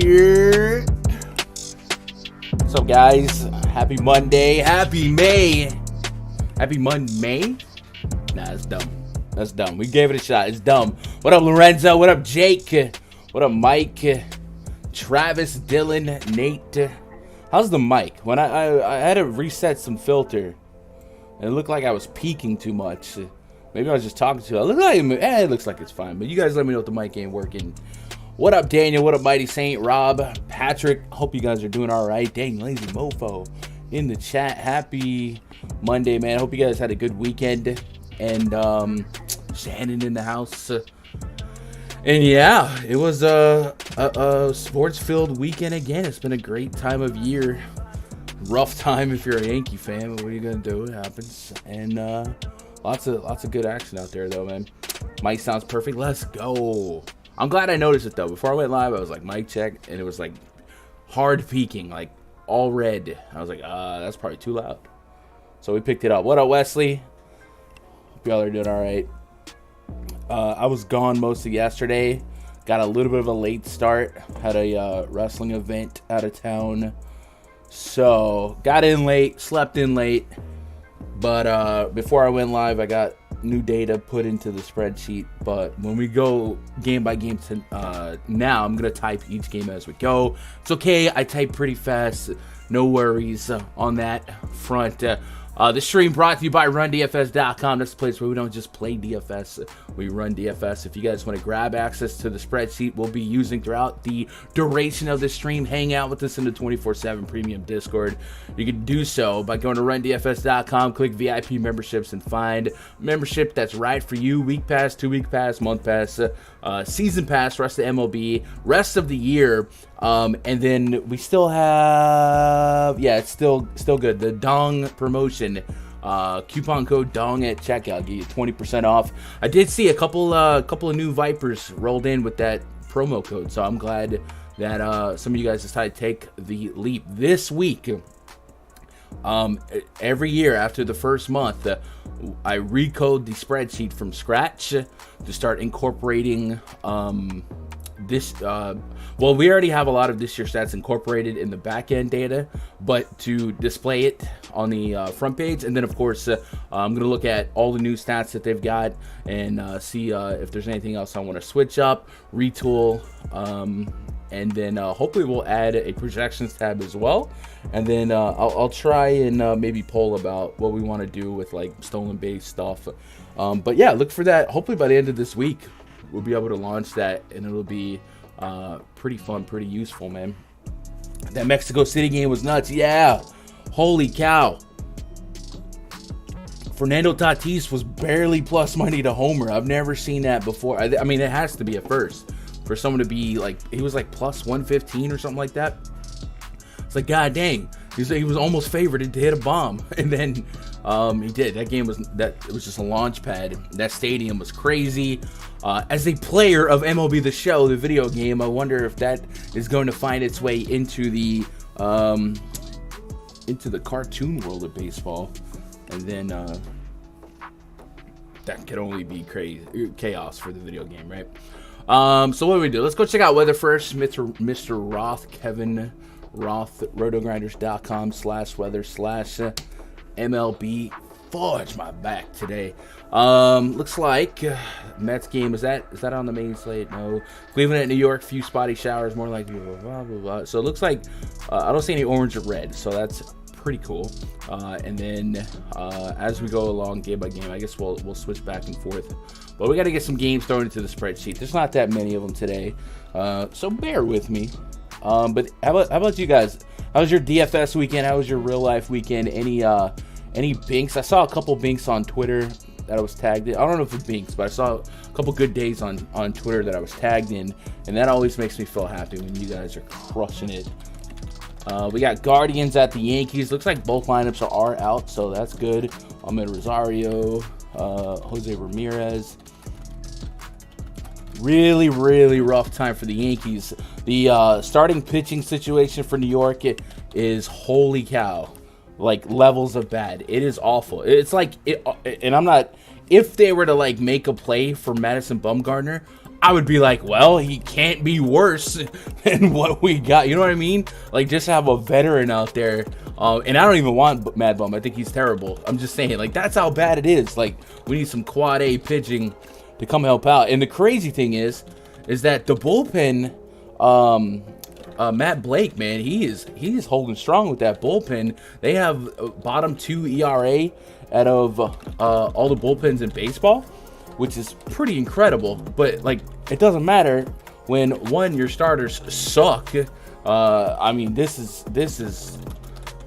Yeah. What's up, guys? Happy Monday. Happy May. Happy May? Nah, it's dumb. That's dumb. We gave it a shot. It's dumb. What up, Lorenzo? What up, Jake? What up, Mike? Travis, Dylan, Nate. How's the mic? When I had to reset some filter, and it looked like I was peaking too much. Maybe I was just talking to it. It looks like it's fine. But you guys let me know if the mic ain't working. What up, Daniel? What up, Mighty Saint? Rob, Patrick. Hope you guys are doing all right. Dang, lazy mofo in the chat. Happy Monday, man. Hope you guys had a good weekend. And Shannon in the house. And yeah, it was a sports-filled weekend again. It's been a great time of year. Rough time if you're a Yankee fan, but what are you gonna do? It happens. And lots of good action out there, though, man. Mic sounds perfect. Let's go. I'm glad I noticed it, though. Before I went live, I was like, mic check, and it was like hard peaking, like all red. I was like, that's probably too loud. So we picked it up. What up, Wesley? Hope y'all are doing all right. I was gone most of yesterday. Got a little bit of a late start. Had a wrestling event out of town. So got in late, slept in late. But before I went live, I got new data put into the spreadsheet. But when we go game by game now, I'm going to type each game as we go. It's okay. I type pretty fast. No worries on that front. The stream brought to you by RunDFS.com. That's the place where we don't just play DFS, we run DFS. If you guys want to grab access to the spreadsheet we'll be using throughout the duration of the stream, hang out with us in the 24/7 premium Discord. You can do so by going to RunDFS.com, click VIP memberships, and find membership that's right for you. Week pass, 2 week pass, month pass, season pass, rest of MLB, rest of the year. And then we still have, yeah, it's still good. The Dong promotion Coupon code DONG at checkout, get you 20% off. I did see a couple of new Vipers rolled in with that promo code, so I'm glad that some of you guys decided to take the leap this week. Every year after the first month, I recode the spreadsheet from scratch to start incorporating this. Well, we already have a lot of this year's stats incorporated in the back end data, but to display it on the front page, and then of course I'm gonna look at all the new stats that they've got and see if there's anything else I want to switch up, retool, and then hopefully we'll add a projections tab as well. And then I'll try and maybe poll about what we want to do with like stolen base stuff. But yeah, look for that. Hopefully by the end of this week, we'll be able to launch that, and it'll be pretty fun, pretty useful, man. That Mexico City game was nuts. Yeah, holy cow. Fernando Tatis was barely plus money to homer. I've never seen that before. I mean, it has to be a first for someone to be like, he was like plus 115 or something like that. It's like, god dang, he was almost favored to hit a bomb, and then he did. That game was it was just a launch pad. That stadium was crazy. As a player of MLB The Show, the video game, I wonder if that is going to find its way into the cartoon world of baseball, and then that could only be crazy chaos for the video game, right? So what do we do? Let's go check out weather first. Mr. Roth, Kevin Roth, rotogrinders.com/weather/MLB. Fudge my back today. Looks like Mets game, is that on the main slate? No. Cleveland at New York, few spotty showers, more likely blah blah blah blah. So it looks like I don't see any orange or red, so that's pretty cool. And then as we go along game by game, I guess we'll switch back and forth. But we got to get some games thrown into the spreadsheet. There's not that many of them today, so bear with me. But how about you guys? How was your DFS weekend? How was your real life weekend? Any binks? I saw a couple binks on Twitter that I was tagged in. I don't know if it's binks, but I saw a couple good days on Twitter that I was tagged in, and that always makes me feel happy when you guys are crushing it. We got Guardians at the Yankees. Looks like both lineups are out, so that's good. Ahmed Rosario, Jose Ramirez. Really, really rough time for the Yankees. The starting pitching situation for New York is holy cow, like levels of bad. It is awful. It's like and I'm not. If they were to like make a play for Madison Bumgarner, I would be like, well, he can't be worse than what we got. You know what I mean? Like, just have a veteran out there. And I don't even want Mad Bum. I think he's terrible. I'm just saying, like, that's how bad it is. Like, we need some quad A pitching to come help out. And the crazy thing is that the bullpen, Matt Blake, man, he is holding strong with that bullpen. They have bottom 2 ERA out of all the bullpens in baseball, which is pretty incredible. But like, it doesn't matter when one, your starters suck. I mean, this is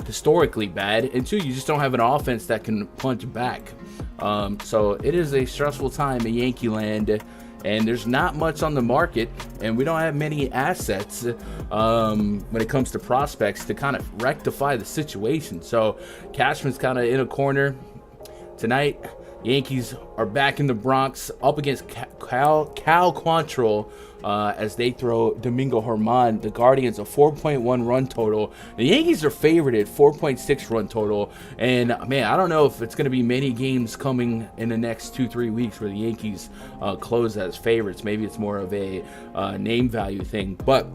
historically bad, and two, you just don't have an offense that can punch back. So it is a stressful time in Yankee land, and there's not much on the market, and we don't have many assets when it comes to prospects to kind of rectify the situation. So Cashman's kind of in a corner tonight. Yankees are back in the Bronx up against Cal Quantrill as they throw Domingo Germán. The Guardians a 4.1 run total. The Yankees are favored at 4.6 run total. And man, I don't know if it's going to be many games coming in the next 2-3 weeks where the Yankees close as favorites. Maybe it's more of a name value thing. But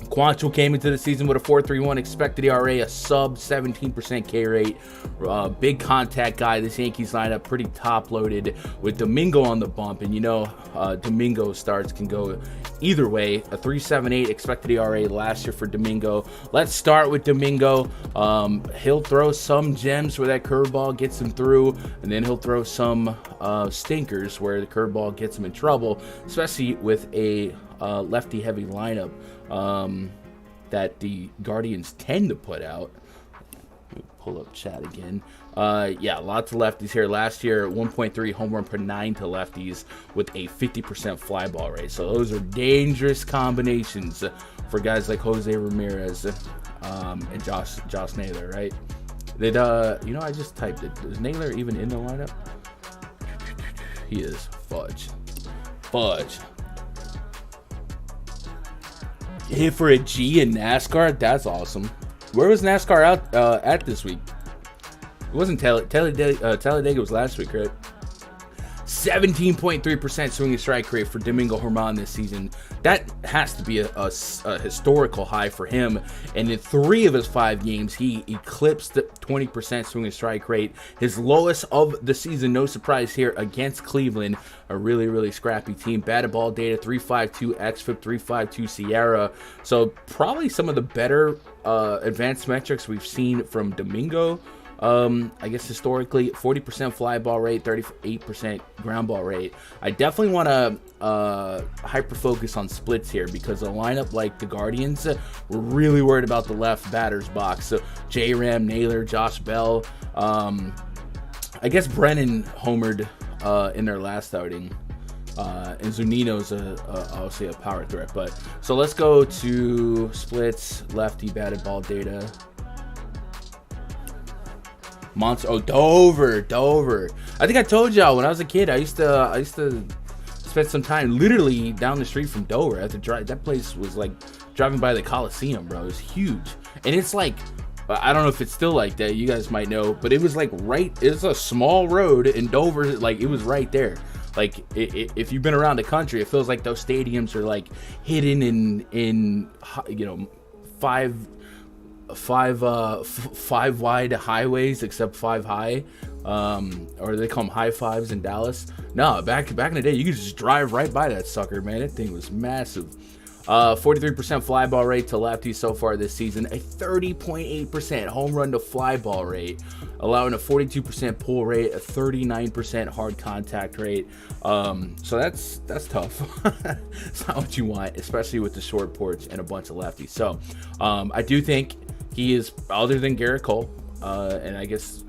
Quantrill came into the season with a 4.31 expected ERA, a sub 17% K rate. Big contact guy. This Yankees lineup pretty top loaded with Domingo on the bump, and you know Domingo starts can go either way. A 3.78 expected ERA last year for Domingo. Let's start with Domingo. He'll throw some gems where that curveball gets him through, and then he'll throw some stinkers where the curveball gets him in trouble, especially with a lefty heavy lineup that the Guardians tend to put out. Let me pull up chat again. Yeah, lots of lefties here. Last year, 1.3 home run per 9 to lefties with a 50% fly ball rate. So those are dangerous combinations for guys like Jose Ramirez and Josh Naylor, right? Did I just typed it. Is Naylor even in the lineup? He is. Fudge. Hit for a G in NASCAR? That's awesome. Where was NASCAR out at this week? It wasn't Talladega was last week, right? 17.3% swinging strike rate for Domingo Germán this season. That has to be a historical high for him. And in 3 of his 5 games, he eclipsed the 20% swinging strike rate. His lowest of the season, no surprise here, against Cleveland, a really, really scrappy team. Batted ball data, 3.52 xFIP, 3.52 Sierra. So probably some of the better advanced metrics we've seen from Domingo. I guess historically, 40% fly ball rate, 38% ground ball rate. I definitely want to hyper focus on splits here because a lineup like the Guardians, we're really worried about the left batter's box. So J-Ram, Naylor, Josh Bell. I guess Brennan homered in their last outing. And Zunino's obviously a power threat. But so let's go to splits, lefty batted ball data. Monster. Oh, Dover. I think I told y'all when I was a kid, I used to spend some time literally down the street from Dover. I had to drive. That place was like driving by the Coliseum, bro. It was huge, and it's like, I don't know if it's still like that. You guys might know, but it was like it's a small road in Dover. Like it was right there. Like if you've been around the country, it feels like those stadiums are like hidden in five wide highways except 5 high, or they call them high fives in Dallas. No, back in the day, you could just drive right by that sucker, man. That thing was massive. 43% fly ball rate to lefties so far this season, a 30.8% home run to fly ball rate, allowing a 42% pull rate, a 39% hard contact rate. So that's tough. It's not what you want, especially with the short porch and a bunch of lefties. So I do think he is, other than Garrett Cole, and I guess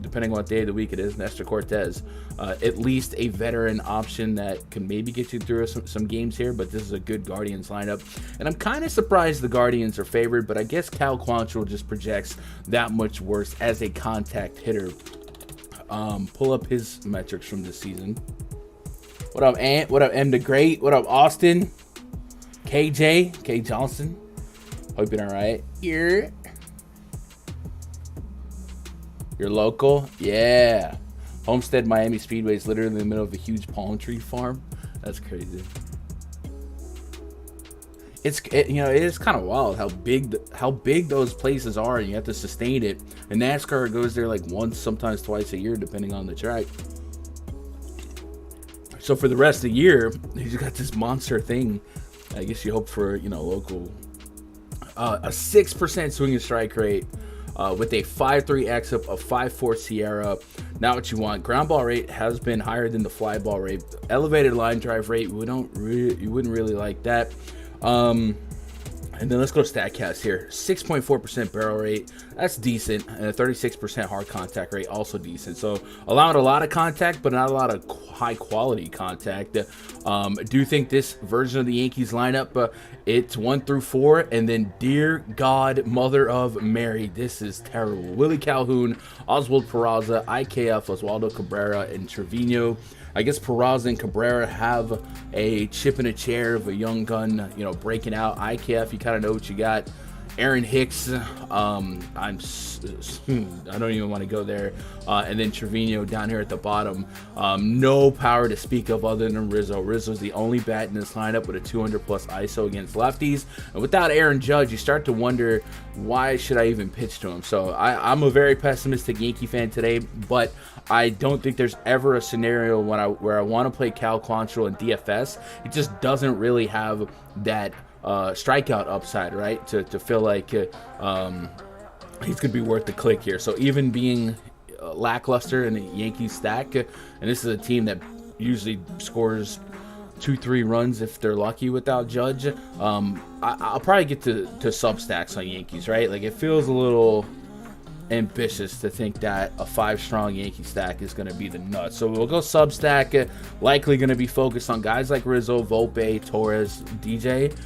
depending on what day of the week it is, Nestor Cortez, at least a veteran option that can maybe get you through some games here, but this is a good Guardians lineup. And I'm kind of surprised the Guardians are favored, but I guess Cal Quantrill just projects that much worse as a contact hitter. Pull up his metrics from this season. What up, Ant? What up, M the Great? What up, Austin? KJ? K Johnson? Hope you're all right. You're local? Yeah. Homestead Miami Speedway is literally in the middle of a huge palm tree farm. That's crazy. It is kind of wild how big those places are, and you have to sustain it. And NASCAR goes there like once, sometimes twice a year, depending on the track. So for the rest of the year, he's got this monster thing. I guess you hope for, local. A 6% swinging strike rate with a 5.3 xFIP, a 5.4 Sierra. Not what you want. Ground ball rate has been higher than the fly ball rate. Elevated line drive rate, you wouldn't really like that. And then let's go StatCast here. 6.4% barrel rate, that's decent, and a 36% hard contact rate, also decent. So allowing a lot of contact, but not a lot of high quality contact. I do think this version of the Yankees lineup, it's 1 through 4, and then dear God, Mother of Mary, this is terrible. Willie Calhoun, Oswald Peraza, IKF, Oswaldo Cabrera, and Trevino. I guess Peraza and Cabrera have a chip in a chair of a young gun, breaking out. IKF, you kind of know what you got. Aaron Hicks, I don't even want to go there. And then Trevino down here at the bottom. No power to speak of other than Rizzo. Rizzo's the only bat in this lineup with a 200-plus ISO against lefties. And without Aaron Judge, you start to wonder, why should I even pitch to him? So I'm a very pessimistic Yankee fan today, but I don't think there's ever a scenario where I want to play Cal Quantrill in DFS. It just doesn't really have that strikeout upside, right? To feel like he's going to be worth the click here. So even being lackluster in the Yankees stack, and this is a team that usually scores 2-3 runs if they're lucky without Judge, I'll probably get to sub stacks on Yankees, right? Like it feels a little ambitious to think that a 5-strong Yankee stack is going to be the nuts. So we'll go sub stack, likely going to be focused on guys like Rizzo, Volpe, Torres, DJ.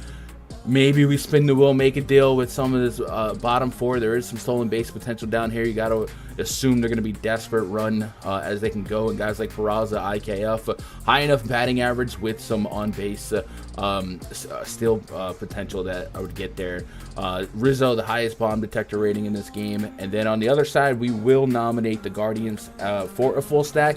Maybe we spin the wheel, make a deal with some of this bottom four. There is some stolen base potential down here. You got to assume they're going to be desperate run as they can go. And guys like Peraza, IKF, high enough batting average with some on-base steal potential that I would get there. Rizzo, the highest bomb detector rating in this game. And then on the other side, we will nominate the Guardians for a full stack.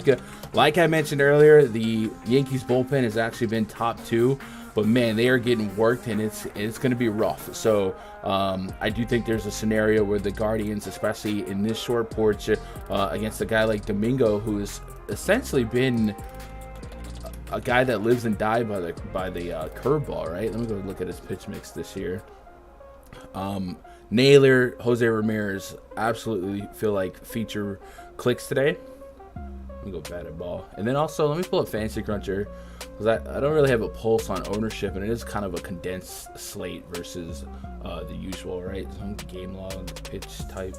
Like I mentioned earlier, the Yankees bullpen has actually been top 2. But man, they are getting worked, and it's going to be rough. So I do think there's a scenario where the Guardians, especially in this short porch against a guy like Domingo, who has essentially been a guy that lives and dies by the curveball, right? Let me go look at his pitch mix this year. Naylor, Jose Ramirez, absolutely feel like feature clicks today. Let me go batted ball. And then also, let me pull up Fantasy Cruncher, because I don't really have a pulse on ownership, and it is kind of a condensed slate versus the usual, right? Some game log, pitch type.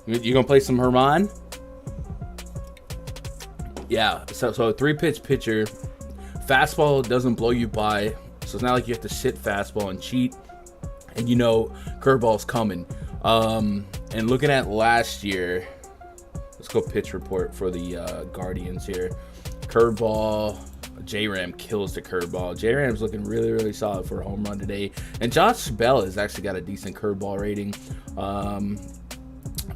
You gonna play some Herman? Yeah, so 3-pitch pitcher. Fastball doesn't blow you by, so it's not like you have to sit fastball and cheat, and you know curveball's coming. And looking at last year, let's go pitch report for the Guardians here. Curveball, J-Ram kills the curveball. J-Ram's looking really, really solid for a home run today. And Josh Bell has actually got a decent curveball rating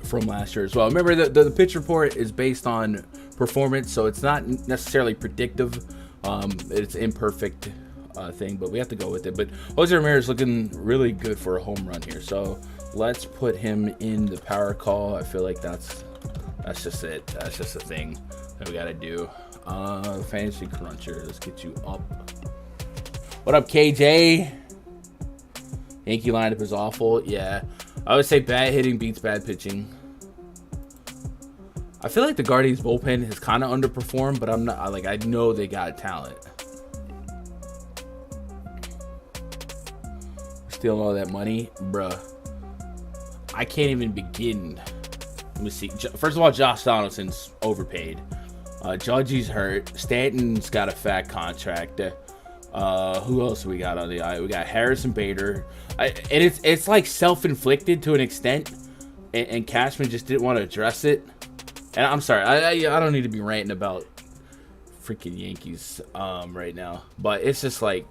from last year as well. Remember, the pitch report is based on performance, so it's not necessarily predictive. It's imperfect thing, but we have to go with it. But Jose Ramirez looking really good for a home run here. So let's put him in the power call. I feel like that's just it. That's just a thing that we got to do. Fantasy Cruncher, let's get you up. What up, KJ? Yankee lineup is awful. Yeah, I would say bad hitting beats bad pitching. I feel like the Guardians bullpen has kind of underperformed, but I'm not I know they got talent. Stealing all that money, bruh. I can't even begin. Let me see. First of all, Josh Donaldson's overpaid. Judgy's hurt. Stanton's got a fat contract. Who else we got on the eye? We got Harrison Bader. And it's like self-inflicted to an extent. And Cashman just didn't want to address it. And I'm sorry. I don't need to be ranting about freaking Yankees right now. But it's just like,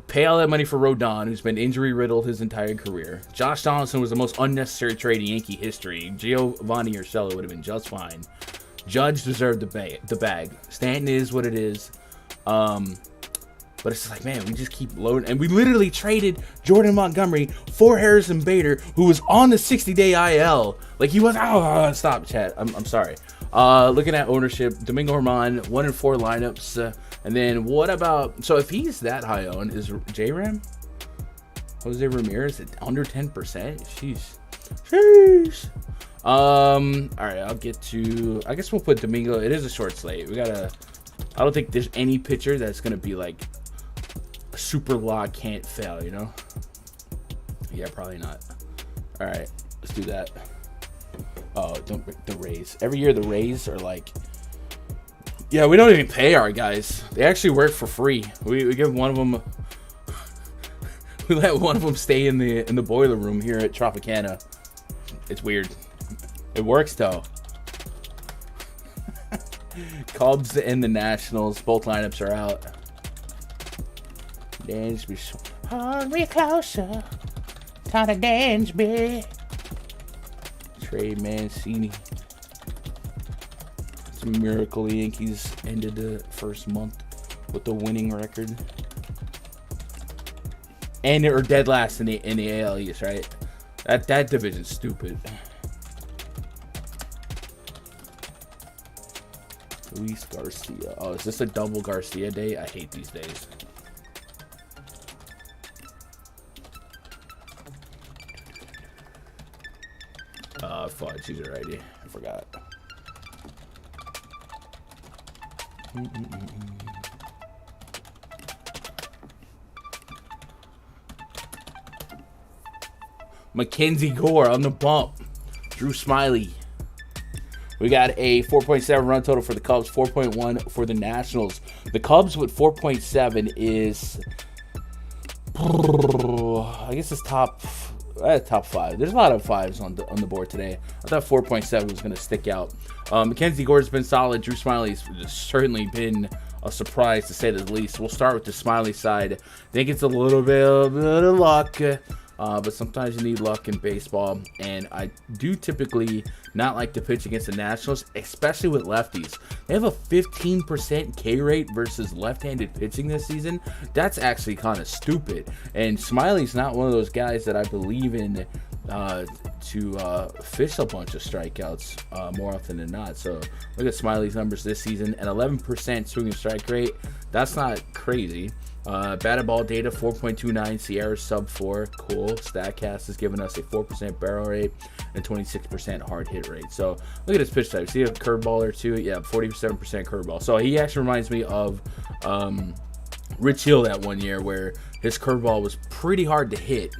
pay all that money for Rodon, who's been injury-riddled his entire career. Josh Donaldson was the most unnecessary trade in Yankee history. Giovanni Urshela would have been just fine. Judge deserved the bag. Stanton is what it is. But it's just like, man, we just keep loading. And we literally traded Jordan Montgomery for Harrison Bader, who was on the 60-day IL. Like, he was... Oh, stop, chat. I'm sorry. Looking at ownership, Domingo Herman, 1-4 lineups. And then what about... So if he's that high owned, is J-Ram? Jose Ramirez at under 10%? Sheesh. All right, I'll get to... I guess we'll put Domingo. It is a short slate. We gotta... I don't think there's any pitcher that's gonna be like a super lock can't fail, you know? Yeah, probably not. All right, let's do that. Oh, don't break the Rays. Every year the Rays are like... Yeah, we don't even pay our guys. They actually work for free. We give one of them... We let one of them stay in the boiler room here at Tropicana. It's weird. It works though. Cubs and the Nationals, both lineups are out. Dance me, hold me closer. Time to dance, me. Trey Mancini. It's a miracle the Yankees ended the first month with a winning record. And they were dead last in the AL East, right? That division's stupid. Luis Garcia. Oh, is this a double Garcia day? I hate these days. Fudge, he's already. I forgot. Mackenzie Gore on the bump. Drew Smiley. We got a 4.7 run total for the Cubs, 4.1 for the Nationals. The Cubs with 4.7 is I guess it's top 5. There's a lot of 5s on the board today. I thought 4.7 was going to stick out. Mackenzie Gore's been solid. Drew Smyly's certainly been a surprise, to say the least. We'll start with the Smyly side. I think it's a little bit of luck. But sometimes you need luck in baseball, and I do typically not like to pitch against the Nationals, especially with lefties. They have a 15% K rate versus left-handed pitching this season. That's actually kind of stupid, and Smyly's not one of those guys that I believe in to fish a bunch of strikeouts more often than not. So look at Smyly's numbers this season: an 11% swing and strike rate. That's not crazy. Batted ball data 4.29, Sierra sub 4, cool. Statcast has given us a 4% barrel rate and 26% hard hit rate. So look at his pitch type. See a curveball or two? Yeah, 47% curveball. So he actually reminds me of Rich Hill that one year, where his curveball was pretty hard to hit,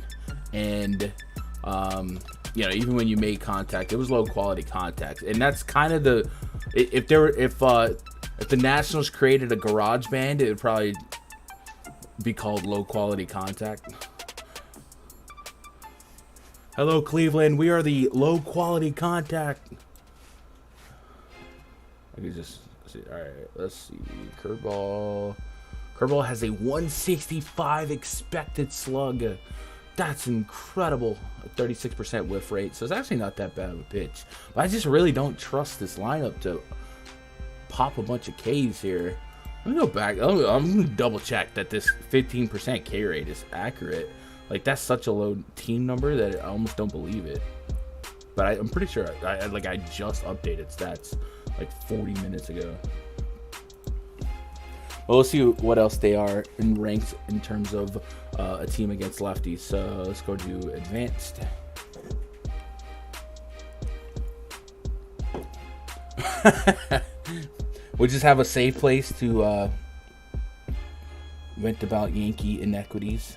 and even when you made contact, it was low quality contact. And that's kind of the if the Nationals created a garage band, it would probably be called low quality contact. Hello, Cleveland. We are the low quality contact. I can just see. All right, let's see. Curveball has a 165 expected slug. That's incredible. A 36% whiff rate. So it's actually not that bad of a pitch. But I just really don't trust this lineup to pop a bunch of Ks here. Let me go back. I'm going to double check that this 15% K rate is accurate. Like, that's such a low team number that I almost don't believe it. But I'm pretty sure I just updated stats like 40 minutes ago. Well, we'll see what else they are in ranks in terms of a team against lefties. So let's go to advanced. We'll just have a safe place to vent about Yankee inequities.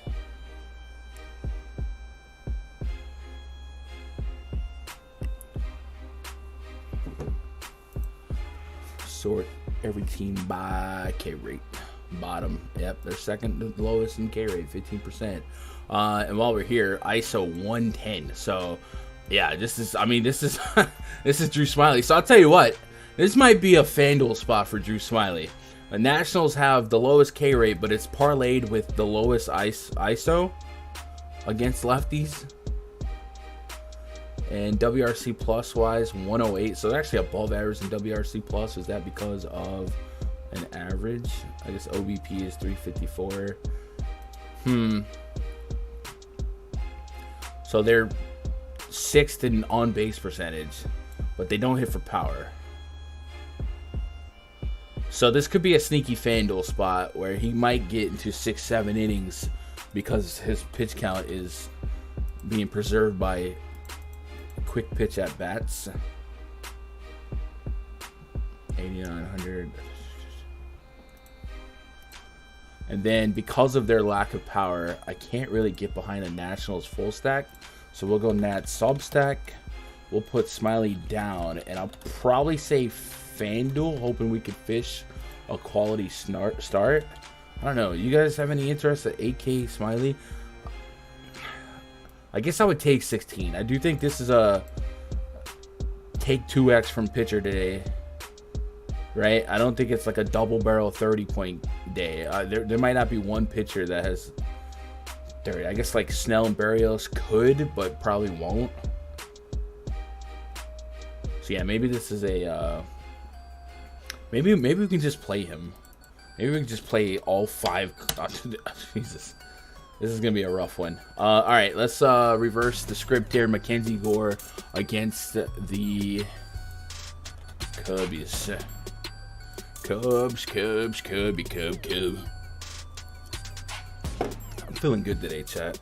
Sort every team by K rate. Bottom. Yep, they're second lowest in K rate, 15%. And while we're here, ISO 110. So yeah, this is this is Drew Smyly. So I'll tell you what. This might be a Fanduel spot for Drew Smyly. The Nationals have the lowest K rate, but it's parlayed with the lowest ISO against lefties. And WRC plus wise, 108. So they're actually above average in WRC plus. Is that because of an average? I guess OBP is 354. So they're 6th in on base percentage, but they don't hit for power. So this could be a sneaky Fanduel spot where he might get into 6-7 innings because his pitch count is being preserved by quick pitch at bats. 8,900. And then because of their lack of power, I can't really get behind the Nationals full stack. So we'll go Nat sub stack. We'll put Smyly down, and I'll probably say Fanduel, hoping we could fish a quality start. I don't know. You guys have any interest at 8K Smyly? I guess I would take 16. I do think this is a take 2x from pitcher today, right? I don't think it's like a double barrel 30-point day. There might not be one pitcher that has 30. I guess like Snell and Berrios could, but probably won't. So yeah, maybe this is a maybe we can just play him. Maybe we can just play all 5. Oh, Jesus, this is gonna be a rough one. All right, let's reverse the script here. Mackenzie Gore against the Cubbies. Cub. I'm feeling good today, chat.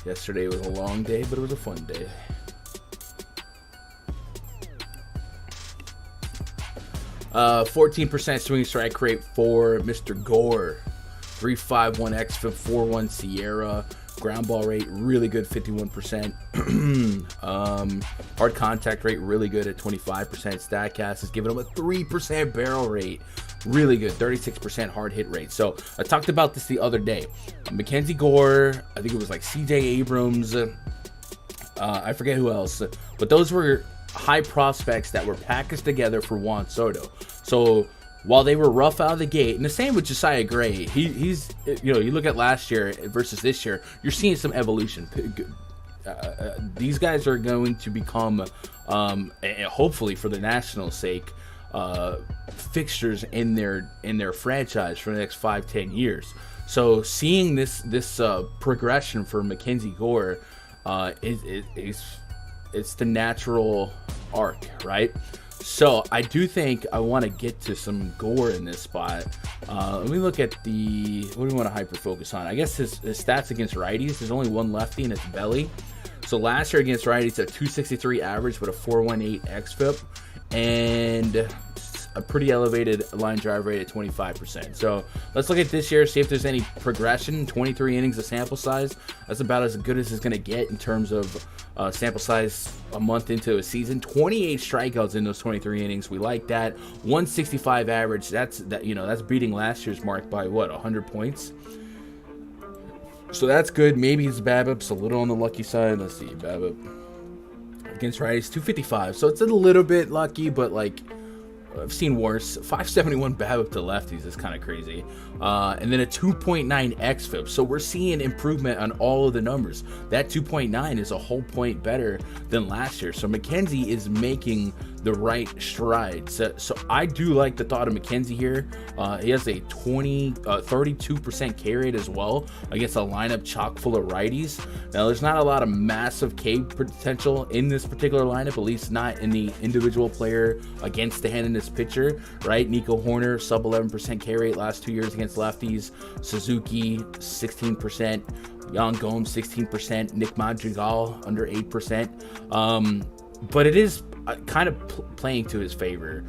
Yesterday was a long day, but it was a fun day. 14% swing strike rate for Mr. Gore. 3.51 xFIP, 4.1 Sierra. Ground ball rate really good, 51%. Hard contact rate really good at 25%. Statcast is giving him a 3% barrel rate. really good, 36% hard hit rate. So I talked about this the other day. Mackenzie Gore, I think it was like CJ Abrams, I forget who else, but those were high prospects that were packaged together for Juan Soto. So while they were rough out of the gate, and the same with Josiah Gray, he's, you look at last year versus this year, you're seeing some evolution. These guys are going to become, hopefully for the Nationals' sake, fixtures in their franchise for the next 5-10 years. So seeing this progression for Mackenzie Gore, it's the natural arc, right? So I do think I want to get to some Gore in this spot. Let me look at what do we want to hyper focus on? I guess his stats against righties. There's only one lefty, and it's Belly. So last year against righties, a 263 average with a 418 xFIP and a pretty elevated line drive rate at 25%. So let's look at this year, see if there's any progression. 23 innings of sample size. That's about as good as it's going to get in terms of sample size a month into a season. 28 strikeouts in those 23 innings. We like that. 165 average. That's beating last year's mark by 100 points. So that's good. Maybe his BABIP's a little on the lucky side. Let's see, BABIP against righties 255. So it's a little bit lucky, but like I've seen worse. 571 BABIP to lefties is kind of crazy. And then a 2.9 xFIP. So we're seeing improvement on all of the numbers. That 2.9 is a whole point better than last year. So Mackenzie is making the right strides. So I do like the thought of Mackenzie here. He has a 32% K rate as well against a lineup chock full of righties. Now there's not a lot of massive K potential in this particular lineup, at least not in the individual player against the hand in this pitcher, right? Nico Horner, sub 11% K rate last 2 years against lefties. Suzuki, 16%. Yan Gomes, 16%. Nick Madrigal, under 8%. But it is kind of playing to his favor.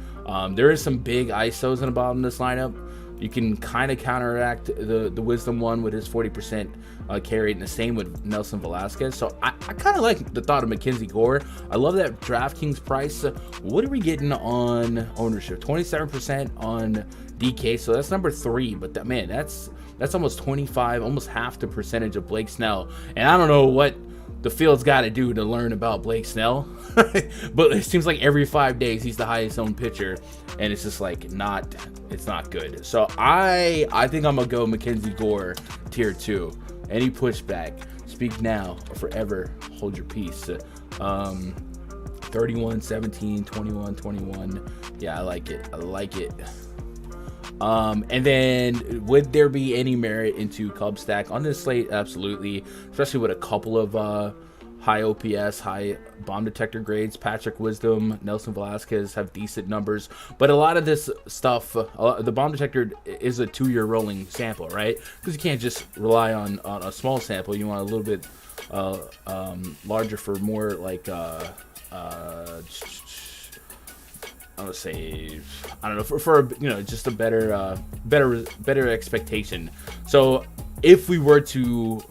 There is some big ISOs in the bottom of this lineup. You can kind of counteract the Wisdom one with his 40% K rate, and the same with Nelson Velasquez. So I kind of like the thought of Mackenzie Gore. I love that DraftKings price. What are we getting on ownership? 27% on DK. So that's number 3. But that's almost 25, almost half the percentage of Blake Snell. And I don't know what the field's got to do to learn about Blake Snell, but it seems like every 5 days he's the highest owned pitcher, and it's just like it's not good. So I think I'm gonna go Mackenzie Gore tier 2. Any pushback, speak now or forever hold your peace. 31, 17, 21, 21. Yeah, I like it. And then would there be any merit into Cub stack on this slate? Absolutely, especially with a couple of high OPS, high bomb detector grades. Patrick Wisdom, Nelson Velasquez have decent numbers, but a lot of this stuff, the bomb detector is a 2-year rolling sample, right? Because you can't just rely on a small sample. You want a little bit larger for more like I would say, I don't know, for just a better expectation. So if we were to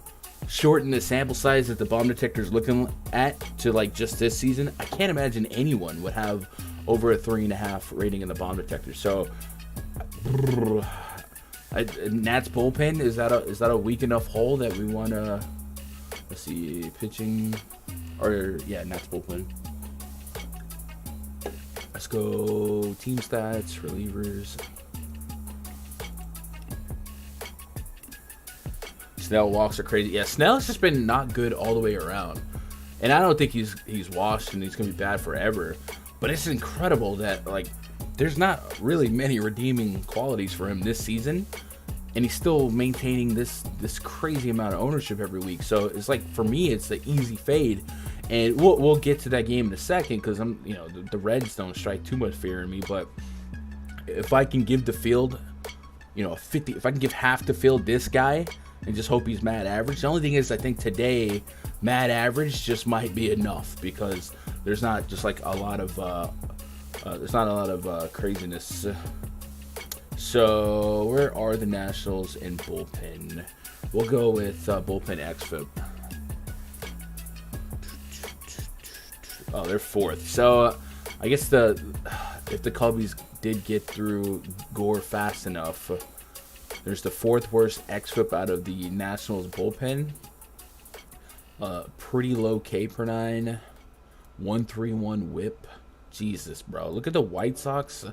shorten the sample size that the bomb detector is looking at to like just this season, I can't imagine anyone would have over a 3.5 rating in the bomb detector. So Nat's bullpen, is that a weak enough hole that we want to, let's see, pitching, or yeah, Nat's bullpen. Let's go team stats, relievers. Snell walks are crazy. Yeah, Snell's just been not good all the way around. And I don't think he's washed and he's going to be bad forever. But it's incredible that, like, there's not really many redeeming qualities for him this season. And he's still maintaining this crazy amount of ownership every week. So it's like, for me, it's the easy fade. And we'll get to that game in a second, because the Reds don't strike too much fear in me. But if I can give the field, 50, if I can give half the field this guy and just hope he's mad average. The only thing is, I think today mad average just might be enough, because there's not just like a lot of craziness. So where are the Nationals in bullpen? We'll go with bullpen xFIP. Oh, they're 4th. So I guess if the Cubbies did get through Gore fast enough, there's the 4th worst xFIP out of the Nationals bullpen. Pretty low K per 9. 1.31 whip. Jesus, bro. Look at the White Sox.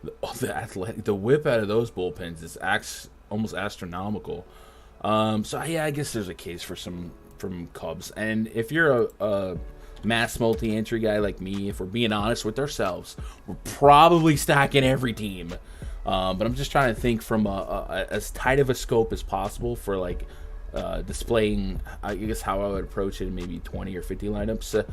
The whip out of those bullpens is almost astronomical. So yeah, I guess there's a case for some from Cubs. And if you're a mass multi-entry guy like me, if we're being honest with ourselves, we're probably stacking every team. But I'm just trying to think from as tight of a scope as possible for like displaying, I guess, how I would approach it in maybe 20 or 50 lineups.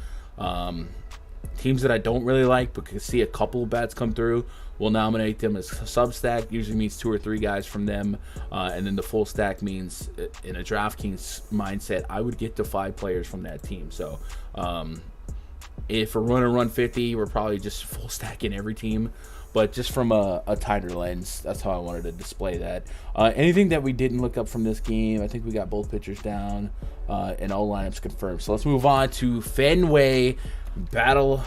Teams that I don't really like but can see a couple of bats come through, we'll nominate them as substack. Usually means 2 or 3 guys from them, and then the full stack means, in a DraftKings mindset, I would get to 5 players from that team. So if we're running run 50, we're probably just full stacking every team. But just from a tighter lens, that's how I wanted to display that. Anything that we didn't look up from this game, I think we got both pitchers down and all lineups confirmed. So let's move on to Fenway, battle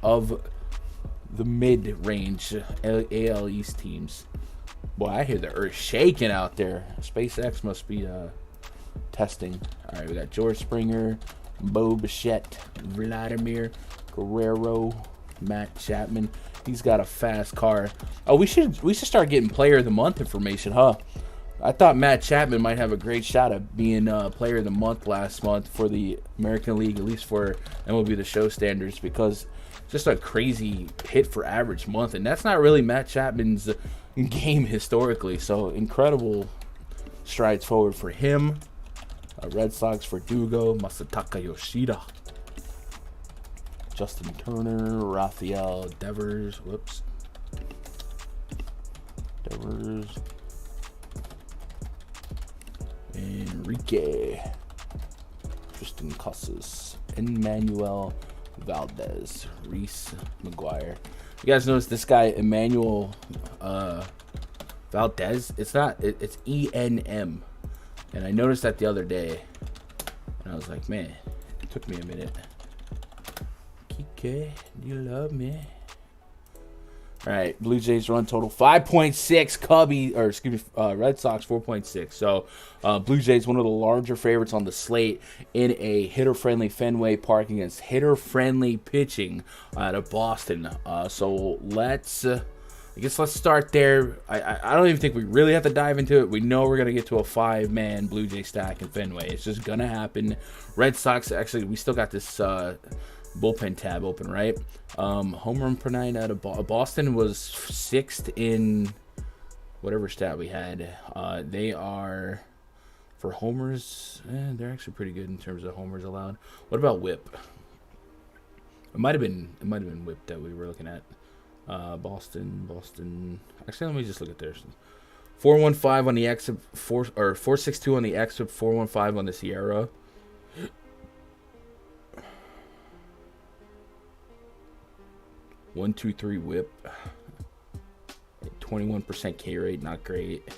of the mid-range AL East teams. Boy, I hear the earth shaking out there. SpaceX must be testing. All right, we got George Springer, Bo Bichette, Vladimir Guerrero, Matt Chapman. He's got a fast car. Oh, we should start getting player of the month information, huh? I thought Matt Chapman might have a great shot at being player of the month last month for the American League, at least for MLB The Show standards, because just a crazy hit for average month, and that's not really Matt Chapman's game historically. So incredible strides forward for him. Red Sox for Dugo, Masataka Yoshida, Justin Turner, Rafael Devers, Enrique, Tristan Casas, Emmanuel Valdez, Reese McGuire. You guys notice this guy, Emmanuel Valdez? It's ENM. And I noticed that the other day, and I was like, man, it took me a minute. Kike, do you love me? All right, Blue Jays run total 5.6. Red Sox 4.6. So Blue Jays, one of the larger favorites on the slate in a hitter-friendly Fenway Park against hitter-friendly pitching out of Boston. So let's start there. I don't even think we really have to dive into it. We know we're going to get to a 5-man Blue Jay stack in Fenway. It's just going to happen. Red Sox, actually, we still got this bullpen tab open, right? Home run per 9 out of Boston was 6th in whatever stat we had. They are, for homers, they're actually pretty good in terms of homers allowed. What about whip? It might have been whip that we were looking at. Boston. Actually, let me just look at theirs. 415 on the exit, 462 on the exit, 415 on the Sierra. 1-2-3 whip, 21% K rate, not great.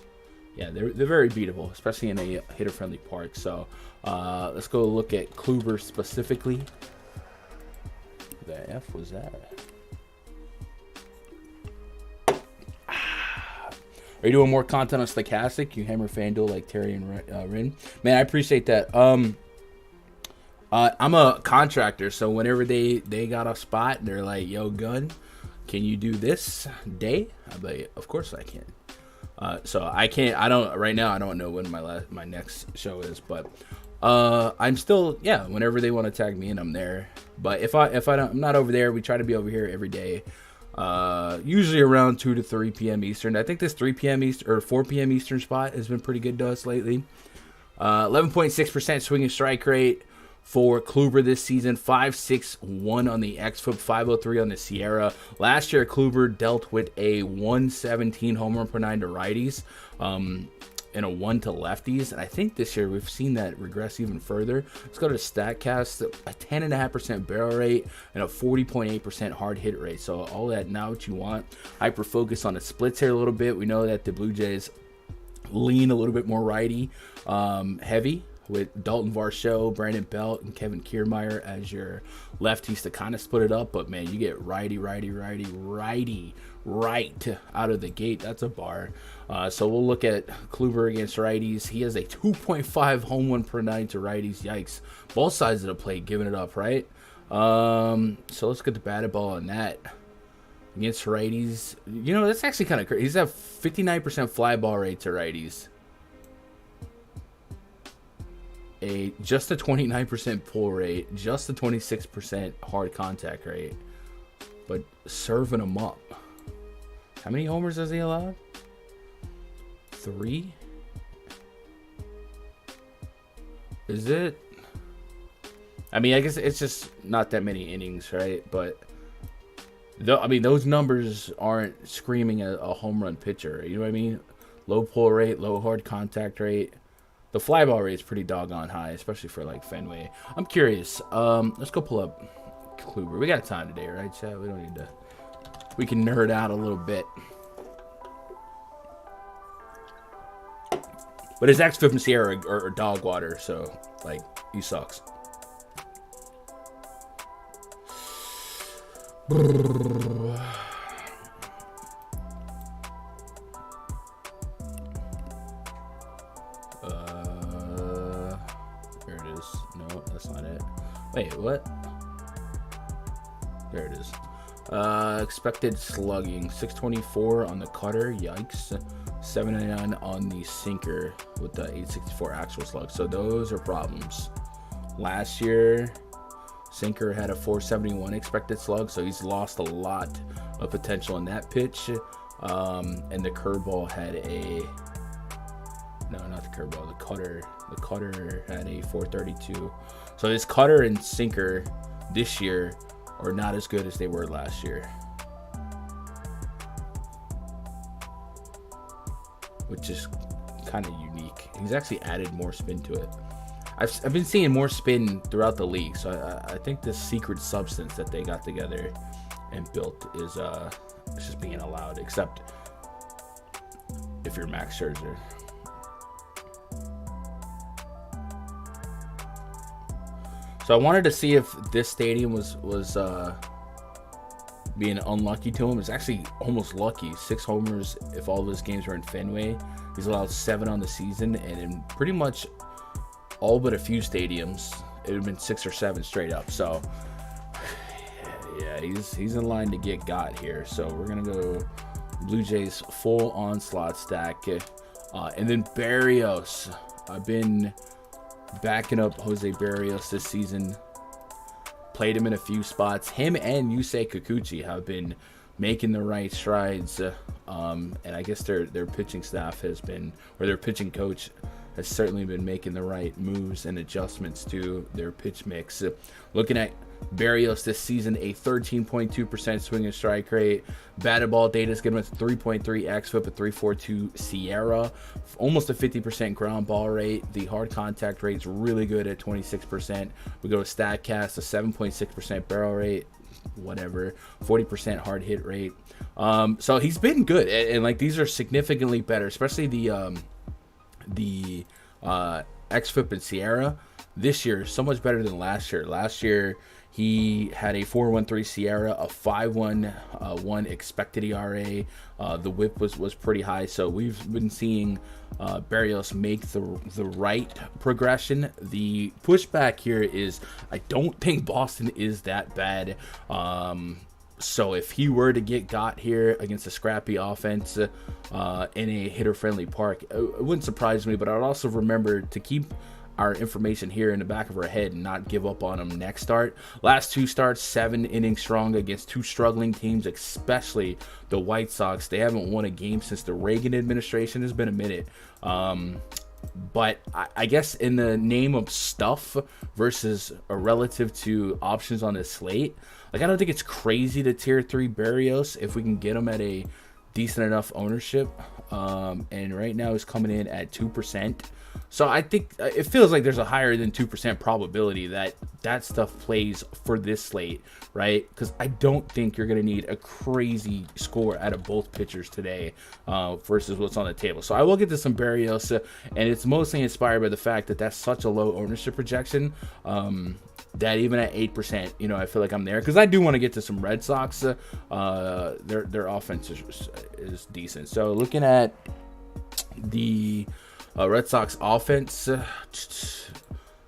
Yeah, they're very beatable, especially in a hitter-friendly park. So let's go look at Kluber specifically. The F was that? Are you doing more content on Stochastic? You hammer Fanduel like Terry and Rin? Man, I appreciate that. I'm a contractor, so whenever they got a spot, they're like, yo, Gun, can you do this day? I'm like, of course I can. So I can't, right now, I don't know when my next show is, but I'm still, whenever they want to tag me in, I'm there. But if I'm not over there, we try to be over here every day. Usually around 2 to 3 p.m. Eastern. I think this 3 p.m. Eastern or 4 p.m. Eastern spot has been pretty good to us lately. 11.6% swinging strike rate for Kluber this season. 5.61 on the xFIP, 5.03 on the Sierra. Last year, Kluber dealt with a 117 home run per 9 to righties, and a 1 to lefties. And I think this year we've seen that regress even further. Let's go to StatCast. A 10.5% barrel rate and a 40.8% hard hit rate. So all that, not what you want. Hyper focus on the splits here a little bit. We know that the Blue Jays lean a little bit more righty heavy. with Dalton Varsho, Brandon Belt, and Kevin Kiermaier as your lefties to kind of split it up. But, man, you get righty right out of the gate. That's a bar. So we'll look at Kluber against righties. He has a 2.5 home run per nine to righties. Yikes. Both sides of the plate giving it up, right? So let's get the batted ball on that. Against righties. You know, that's actually kind of crazy. He's at 59% fly ball rate to righties. Just a 29% pull rate, just a 26% hard contact rate, but serving them up. How many homers has he allowed? 3? Is it? I mean, I guess it's just not that many innings, right? But I mean, those numbers aren't screaming a home run pitcher. You know what I mean? Low pull rate, low hard contact rate. The fly ball rate is pretty doggone high, especially for like Fenway. I'm curious. Let's go pull up Kluber. We got time today, right, chat? We don't need to. We can nerd out a little bit. But his xFIP and Sierra are dog water, so like he sucks. There it is. No, that's not it. Wait, what? There it is. Expected slugging, 624 on the cutter. Yikes. 799 on the sinker with the 864 actual slug. So those are problems. Last year, sinker had a 471 expected slug, so he's lost a lot of potential in that pitch. And the curveball had a no, not the curveball, the cutter. The cutter had a 432. So his cutter and sinker this year are not as good as they were last year, which is kind of unique. He's actually added more spin to it. I've been seeing more spin throughout the league, so I think this secret substance that they got together and built is it's just being allowed, except if you're Max Scherzer. So I wanted to see if this stadium was being unlucky to him. It's actually almost lucky. 6 homers if all of his games were in Fenway. He's allowed 7 on the season, and in pretty much all but a few stadiums, it would have been 6 or 7 straight up. So yeah, he's in line to get got here. So we're gonna go Blue Jays full onslaught stack, and then Berrios. I've been backing up Jose Berrios this season. Played him in a few spots. Him and Yusei Kikuchi have been making the right strides. And I guess their pitching staff has been, or their pitching coach has certainly been making the right moves and adjustments to their pitch mix. Looking at Berrios this season, a 13.2% swing and strike rate. Batted ball data is giving us 3.3 xFIP, a 3.42 Sierra, almost a 50% ground ball rate. The hard contact rate is really good at 26%. We go to StatCast, a 7.6% barrel rate, whatever, 40% hard hit rate. So he's been good, and like these are significantly better, especially the xFIP and Sierra. This year is so much better than last year. Last year, he had a 4.13 Sierra, a 5.11 expected ERA. The whip was pretty high. So we've been seeing Berrios make the right progression. The pushback here is I don't think Boston is that bad. So if he were to get got here against a scrappy offense in a hitter-friendly park, it wouldn't surprise me. But I'd also remember to keep our information here in the back of our head and not give up on him next start. Last 2 starts, 7 innings strong against 2 struggling teams, especially the White Sox. They haven't won a game since the Reagan administration. It's been a minute. But I guess in the name of stuff versus relative to options on this slate, like I don't think it's crazy to tier 3 Berrios if we can get him at a decent enough ownership. And right now it's coming in at 2%. So I think it feels like there's a higher than 2% probability that that stuff plays for this slate, right? Because I don't think you're going to need a crazy score out of both pitchers today versus what's on the table. So I will get to some Barrios, and it's mostly inspired by the fact that that's such a low ownership projection that even at 8%, you know, I feel like I'm there. Because I do want to get to some Red Sox. Their offense is decent. So looking at the Red Sox offense,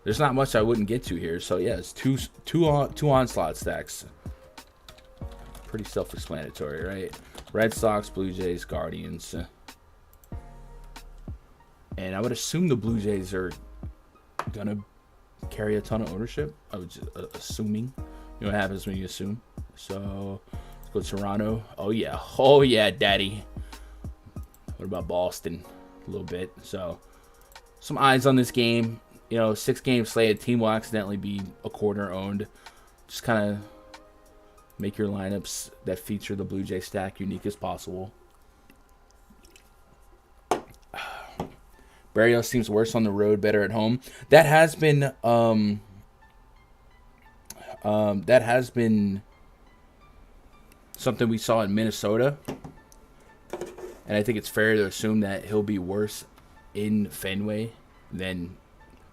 there's not much I wouldn't get to here. So yeah, it's two onslaught stacks. Pretty self-explanatory, right? Red Sox, Blue Jays, Guardians, and I would assume the Blue Jays are gonna carry a ton of ownership. I was just assuming. You know what happens when you assume. So let's go Toronto. Oh yeah, daddy. What about Boston? A little bit. So some eyes on this game. You know, 6-game slate. Team will accidentally be a corner owned. Just kind of make your lineups that feature the Blue Jay stack unique as possible. Barrios seems worse on the road, better at home. That has been something we saw in Minnesota. And I think it's fair to assume that he'll be worse in Fenway than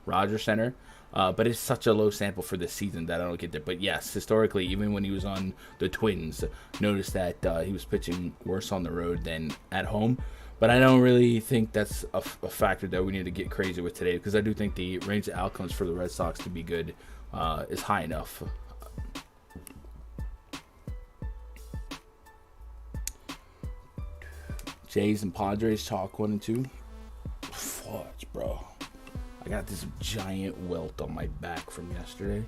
Rogers Center. But it's such a low sample for this season that I don't get there. But yes, historically, even when he was on the Twins, notice that he was pitching worse on the road than at home. But I don't really think that's a factor that we need to get crazy with today, because I do think the range of outcomes for the Red Sox to be good is high enough. Jays and Padres talk 1 and 2. Fudge, bro. I got this giant welt on my back from yesterday.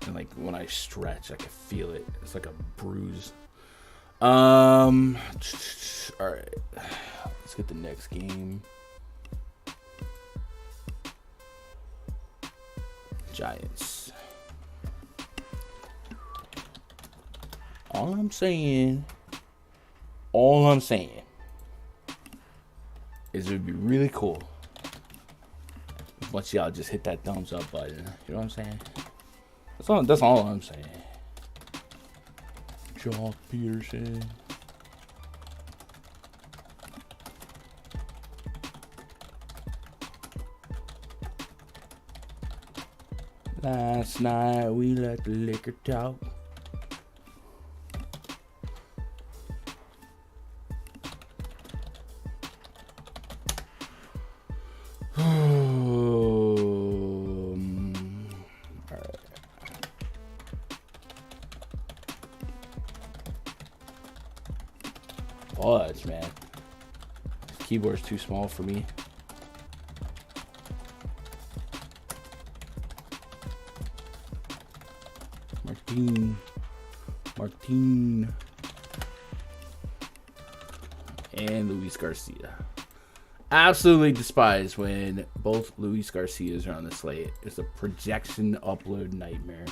And like when I stretch, I can feel it. It's like a bruise. All right. Let's get the next game. Giants. All I'm saying is it would be really cool if a bunch of y'all just hit that thumbs up button. You know what I'm saying? That's all I'm saying. Jock Peterson. Last night we let the liquor talk. Fudge, man. This keyboard's too small for me. Martin. And Luis Garcia. Absolutely despise when both Luis Garcias are on the slate. It's a projection upload nightmare.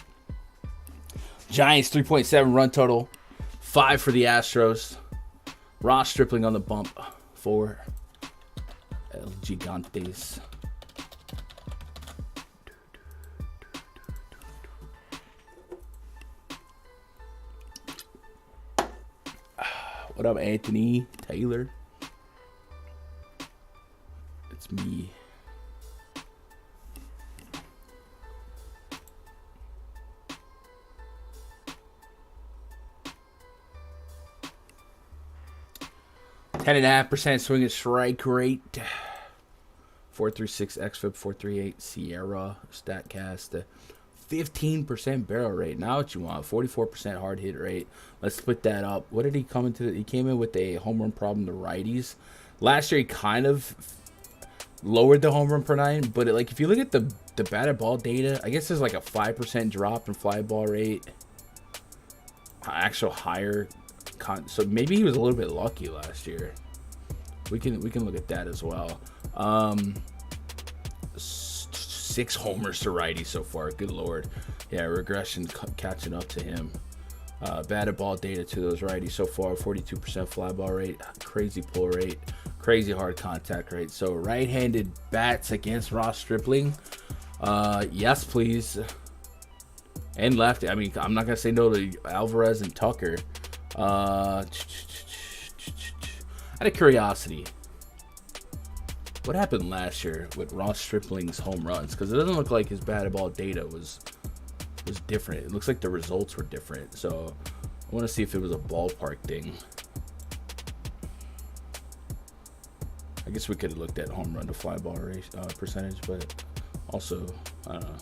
Giants 3.7 run total. 5 for the Astros. Ross Stripling on the bump for El Gigantes. What up, Anthony Taylor? It's me. Ten and a half % swinging strike rate. 436 xFIP, 438 Sierra Statcast. 15% barrel rate. Now what you want? 44% hard hit rate. Let's split that up. What did he come into? He came in with a home run problem to righties. Last year he kind of lowered the home run per 9, but like if you look at the batted ball data, I guess there's like a 5% drop in fly ball rate. Actual higher. So maybe he was a little bit lucky last year. We can look at that as well. 6 homers to righty so far. Good lord. Yeah, regression catching up to him. Batted ball data to those righties so far: 42% fly ball rate, crazy pull rate, crazy hard contact rate. So right-handed bats against Ross Stripling, yes please. And lefty. I mean, I'm not gonna say no to Alvarez and Tucker. Out of curiosity, what happened last year with Ross Stripling's home runs? Because it doesn't look like his batted ball data was different. It looks like the results were different. So I want to see if it was a ballpark thing. I guess we could have looked at home run to fly ball rate percentage, but also I don't know.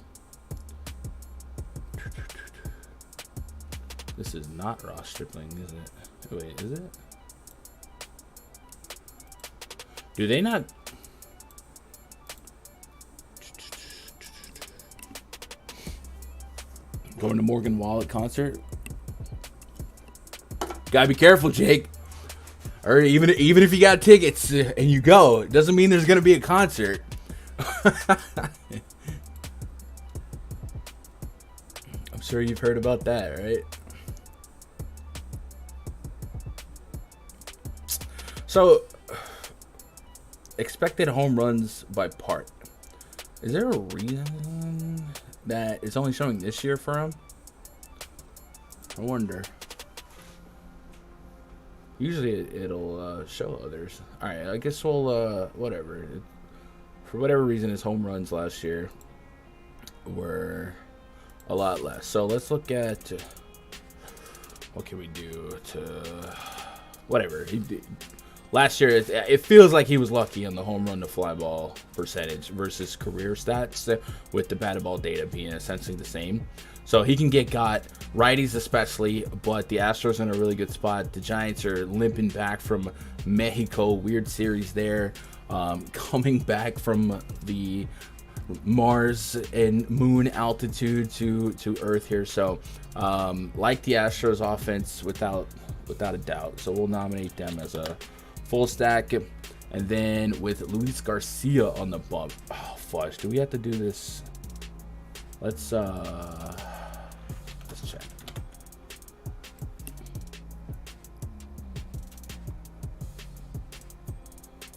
This is not Ross Stripling, is it? Wait, is it? Do they not? Going to Morgan Wallen concert? Gotta be careful, Jake. Or even if you got tickets and you go, it doesn't mean there's gonna be a concert. I'm sure you've heard about that, right? So, expected home runs by part. Is there a reason that it's only showing this year for him? I wonder. Usually it'll show others. All right, I guess we'll whatever. For whatever reason, his home runs last year were a lot less. So let's look at what can we do to whatever he did. Last year, it feels like he was lucky on the home run to fly ball percentage versus career stats, with the batted ball data being essentially the same. So he can get got, righties especially, but the Astros are in a really good spot. The Giants are limping back from Mexico, weird series there, coming back from the Mars and moon altitude to Earth here. So like the Astros offense without a doubt. So we'll nominate them as a full stack. And then with Luis Garcia on the bump. Oh, fudge. Do we have to do this? Let's check.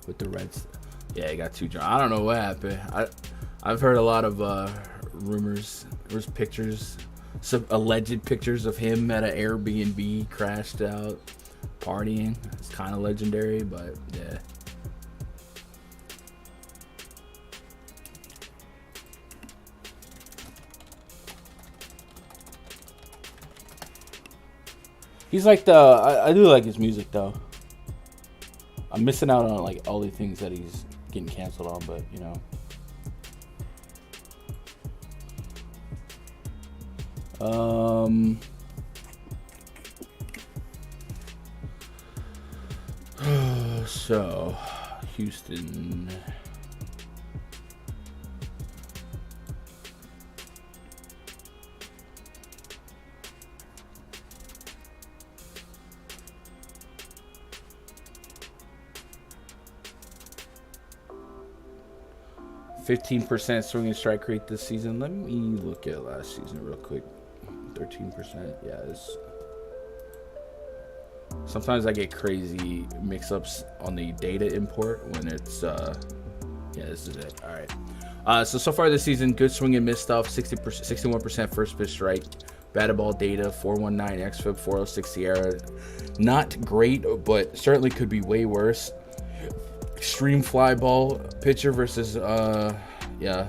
With the Reds. Yeah, he got 2 draws. I don't know what happened. I've heard a lot of rumors. There's pictures, some alleged pictures of him at an Airbnb crashed out partying. It's kind of legendary, but yeah. He's like I do like his music though. I'm missing out on like all the things that he's getting canceled on, but you know. So Houston. %, swing and strike rate this season. Let me look at last season real quick. 13%. Yeah, it's... Sometimes I get crazy mix-ups on the data import when it's yeah, this is it. All right. So far this season, good swing and miss stuff. 61% first pitch strike. Batted ball data, 419 xFIP, 406 Sierra. Not great, but certainly could be way worse. Extreme fly ball pitcher versus yeah,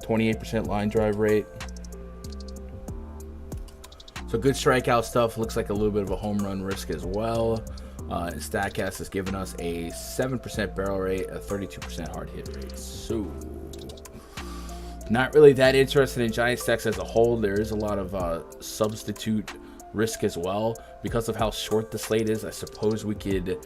28% line drive rate. So good strikeout stuff. Looks like a little bit of a home run risk as well. And StatCast has given us a 7% barrel rate, a 32% hard hit rate. So not really that interested in Giant stacks as a whole. There is a lot of substitute risk as well. Because of how short the slate is, I suppose we could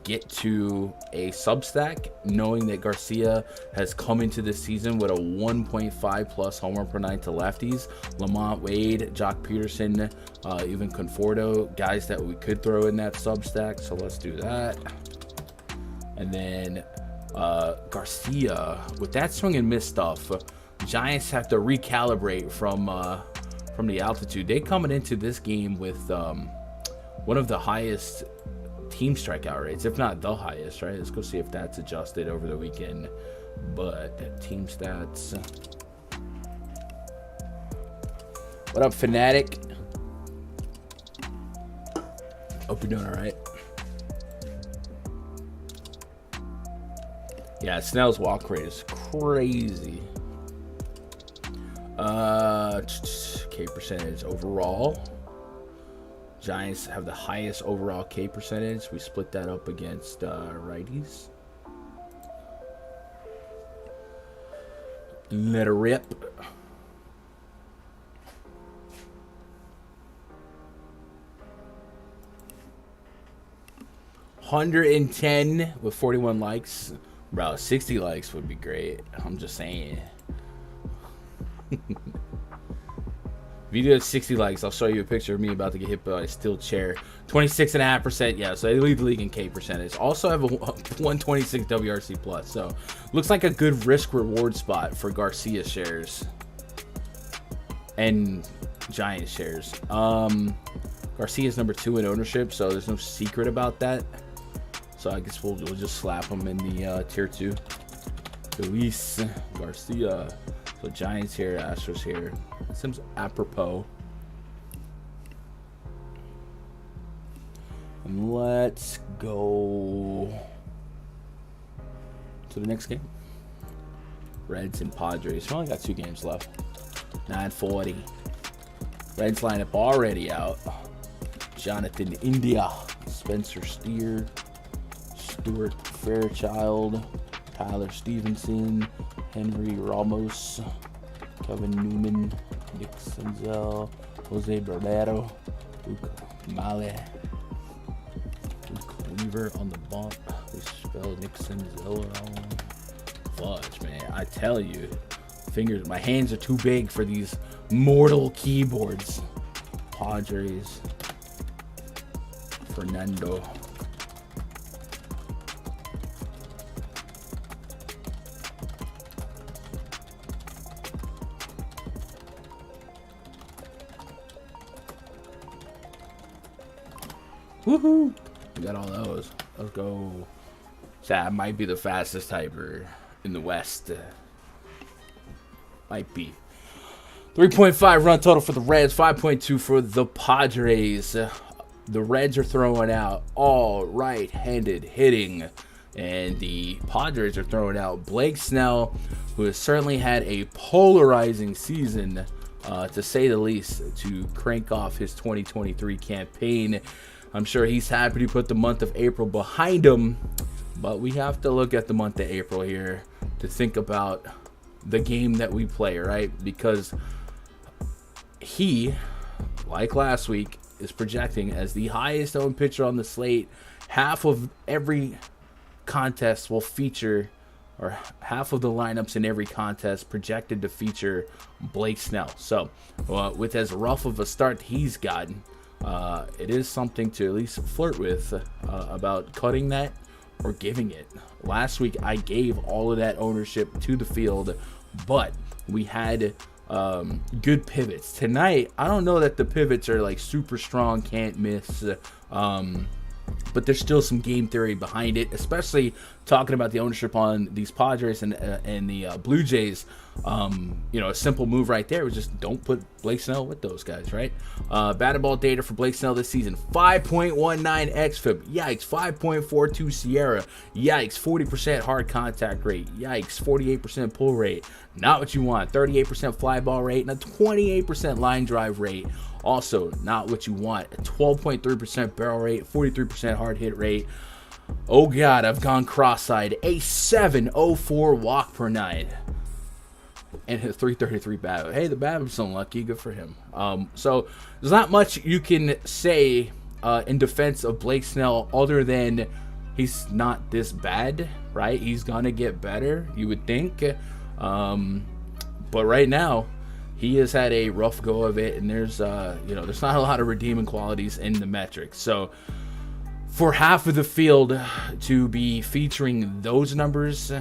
get to a substack, knowing that Garcia has come into this season with a 1.5 plus homer per nine to lefties. Lamont Wade, Jock Peterson, even Conforto, guys that we could throw in that substack. So let's do that. And then Garcia, with that swing and miss stuff, Giants have to recalibrate from from the altitude. They coming into this game with one of the highest team strikeout rates, if not the highest, right? Let's go see if that's adjusted over the weekend. But team stats. What up, Fanatic? Hope you're doing all right. Yeah, Snell's walk rate is crazy. K percentage overall. Giants have the highest overall K percentage. We split that up against righties. Let her rip. $110 with 41 likes. Bro, 60 likes would be great. I'm just saying. If you do 60 likes, I'll show you a picture of me about to get hit by a steel chair. 26.5%. Yeah, so they lead the league in K percentage. Also have a 126 WRC plus. So looks like a good risk reward spot for Garcia shares and Giants shares. Garcia's number 2 in ownership, so there's no secret about that. So I guess we'll just slap him in the tier 2. Luis Garcia. So Giants here, Astros here. Seems apropos. And let's go to the next game. Reds and Padres. We only got 2 games left. 9:40. Reds lineup already out. Jonathan India, Spencer Steer, Stuart Fairchild, Tyler Stevenson, Henry Ramos, Kevin Newman, Nick Senzel, Jose Bernardo, Luke Male, Luke Weaver on the bump. They spelled Nick Senzel wrong. Fudge, man. I tell you, my hands are too big for these mortal keyboards. Padres. Fernando. Woohoo! We got all those. Let's go. That might be the fastest typer in the West. Might be. 3.5 run total for the Reds, 5.2 for the Padres. The Reds are throwing out all right-handed hitting, and the Padres are throwing out Blake Snell, who has certainly had a polarizing season, to say the least, to crank off his 2023 campaign. I'm sure he's happy to put the month of April behind him, but we have to look at the month of April here to think about the game that we play, right? Because he, like last week, is projecting as the highest owned pitcher on the slate. Half of every contest will feature, or half of the lineups in every contest projected to feature Blake Snell. So with as rough of a start he's gotten, it is something to at least flirt with about cutting that or giving it. Last week I gave all of that ownership to the field, but we had good pivots. Tonight, I don't know that the pivots are like super strong, can't miss, but there's still some game theory behind it, especially talking about the ownership on these Padres and the Blue Jays. A simple move right there was just don't put Blake Snell with those guys, right? Batted ball data for Blake Snell this season: 5.19 xFIP. Yikes. 5.42 Sierra. Yikes. 40% hard contact rate. Yikes. 48% pull rate. Not what you want. 38% fly ball rate and a 28% line drive rate. Also, not what you want. A 12.3% barrel rate, 43% hard hit rate. Oh God, I've gone cross-eyed. A 7.04 walk per nine. And hit 333 BABIP. Hey, the BABIP's unlucky. Good for him. So there's not much you can say in defense of Blake Snell other than he's not this bad, right? He's gonna get better, you would think. But right now, he has had a rough go of it, and there's there's not a lot of redeeming qualities in the metrics. So for half of the field to be featuring those numbers,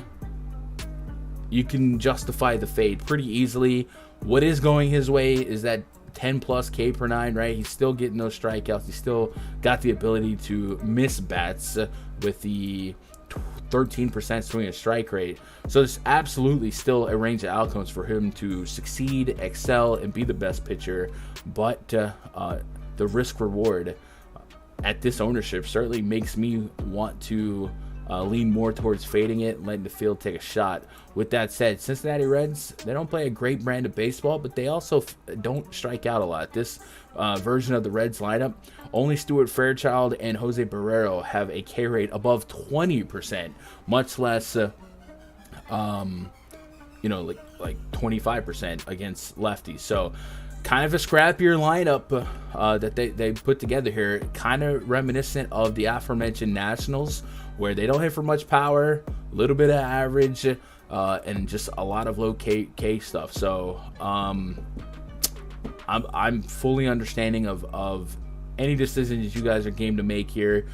you can justify the fade pretty easily. What is going his way is that 10 plus K per nine, right? He's still getting those strikeouts. He's still got the ability to miss bats with the 13% swing and strike rate. So there's absolutely still a range of outcomes for him to succeed, excel, and be the best pitcher. But the risk reward at this ownership certainly makes me want to lean more towards fading it and letting the field take a shot. With that said, Cincinnati Reds, they don't play a great brand of baseball, but they also don't strike out a lot. This version of the Reds lineup, only Stuart Fairchild and Jose Barrero have a K rate above 20%, much less, like 25% against lefties. So kind of a scrappier lineup that they put together here, kind of reminiscent of the aforementioned Nationals, where they don't hit for much power, a little bit of average, and just a lot of low K stuff. So I'm fully understanding of any decisions you guys are game to make here.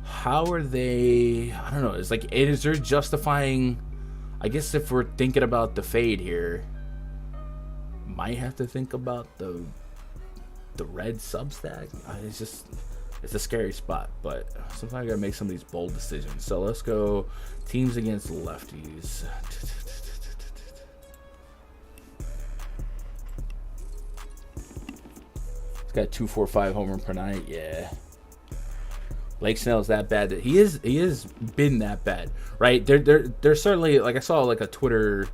How are they? I don't know. It's like, is there justifying? I guess if we're thinking about the fade here, might have to think about the red Substack. It's a scary spot, but sometimes I gotta make some of these bold decisions. So let's go teams against lefties. He's got 2.45 homer per night. Yeah, Blake Snell's that bad. That he is been that bad, right? There's certainly, like, I saw like a Twitter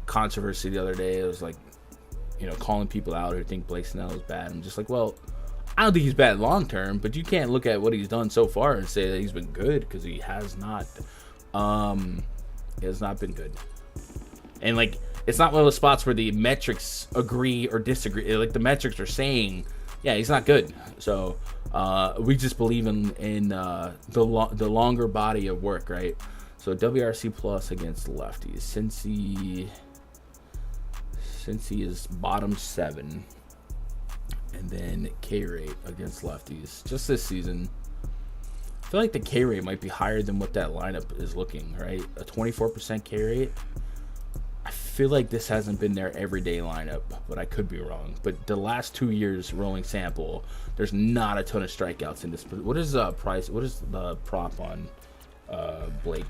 controversy the other day. It was like, calling people out who think Blake Snell is bad. I'm just like, well, I don't think he's bad long term, but you can't look at what he's done so far and say that he's been good, because he has not. He has not been good. And like, it's not one of those spots where the metrics agree or disagree. Like, the metrics are saying, yeah, he's not good. So we just believe in the longer body of work, right? So WRC plus against lefties. Since he is bottom 7, and then K rate against lefties just this season, I feel like the K rate might be higher than what that lineup is looking, right? A 24% K rate. I feel like this hasn't been their everyday lineup, but I could be wrong. But the last 2 years rolling sample, there's not a ton of strikeouts in this. What is price? What is the prop on Blake?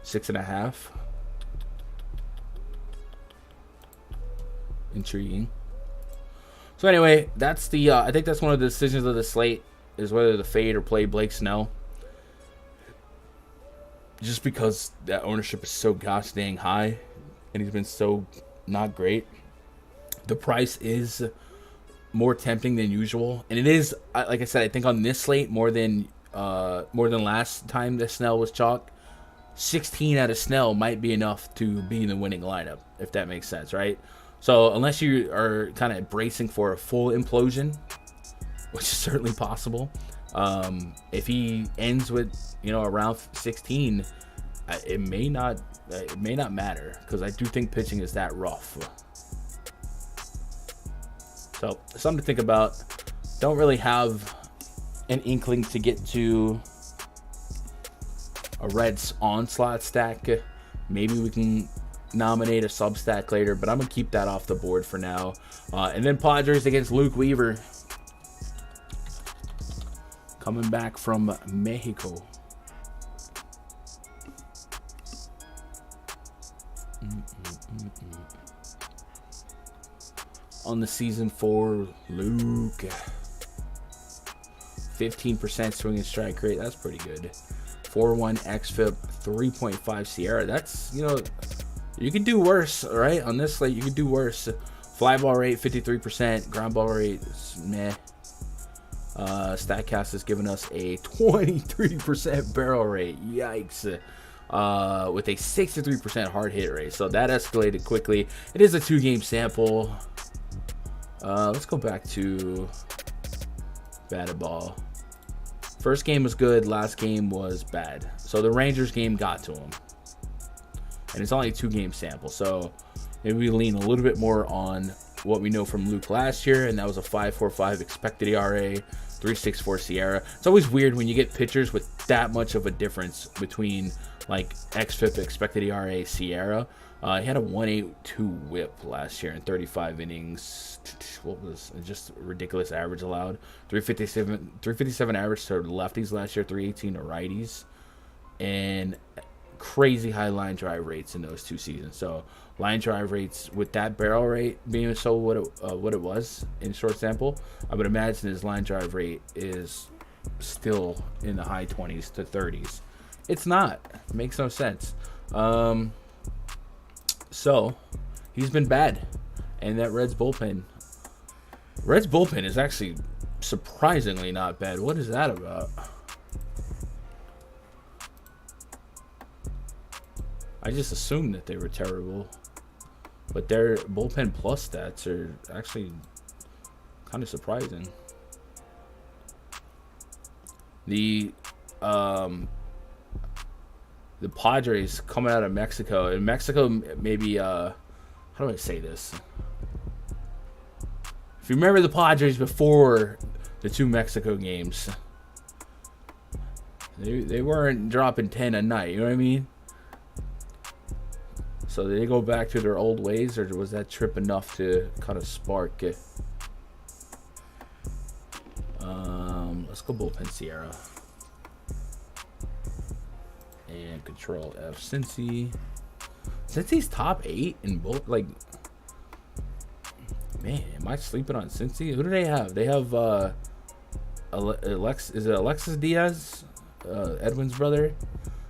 6.5. Intriguing. So anyway, that's the I think that's one of the decisions of the slate, is whether to fade or play Blake Snell. Just because that ownership is so gosh dang high, and he's been so not great. The price is more tempting than usual, and it is, like I said, I think on this slate more than last time that Snell was chalked. 16 out of Snell might be enough to be in the winning lineup, if that makes sense, right? So unless you are kind of bracing for a full implosion, which is certainly possible, if he ends with around 16, it may not matter, because I do think pitching is that rough. So something to think about. Don't really have an inkling to get to a Reds onslaught stack. Maybe we can nominate a sub stack later, but I'm gonna keep that off the board for now. And then Padres against Luke Weaver, coming back from Mexico. On the season for Luke, 15% swing and strike rate. That's pretty good. 4.1 xFIP, 3.5 Sierra. That's, you could do worse, right? On this slate, you could do worse. Fly ball rate, 53%. Ground ball rate, meh. StatCast has given us a 23% barrel rate. Yikes. With a 63% hard hit rate. So that escalated quickly. It is a 2-game sample. Let's go back to batted ball. First game was good, last game was bad. So the Rangers game got to him. And it's only a 2-game sample. So maybe we lean a little bit more on what we know from Luke last year, and that was a 5.45 expected ERA, 3.64 Sierra. It's always weird when you get pitchers with that much of a difference between like xFIP, expected ERA, Sierra. He had a 182 whip last year in 35 innings. What was just ridiculous average allowed? 357 average to lefties last year, 318 to righties, and crazy high line drive rates in those 2 seasons. So line drive rates with that barrel rate being so what it was in short sample, I would imagine his line drive rate is still in the high 20s to 30s. It's not. It makes no sense. So he's been bad, and that Reds bullpen is actually surprisingly not bad. What is that about? I just assumed that they were terrible, but their bullpen plus stats are actually kind of surprising. The Padres coming out of Mexico. In Mexico, maybe, how do I say this? If you remember the Padres before the 2 Mexico games, they weren't dropping 10 a night, you know what I mean? So did they go back to their old ways, or was that trip enough to kind of spark it? Let's go bullpen Sierra. And Control F. Cincy's top 8 in both. Like, man, am I sleeping on Cincy? Who do they have? They have is it Alexis Diaz, Edwin's brother?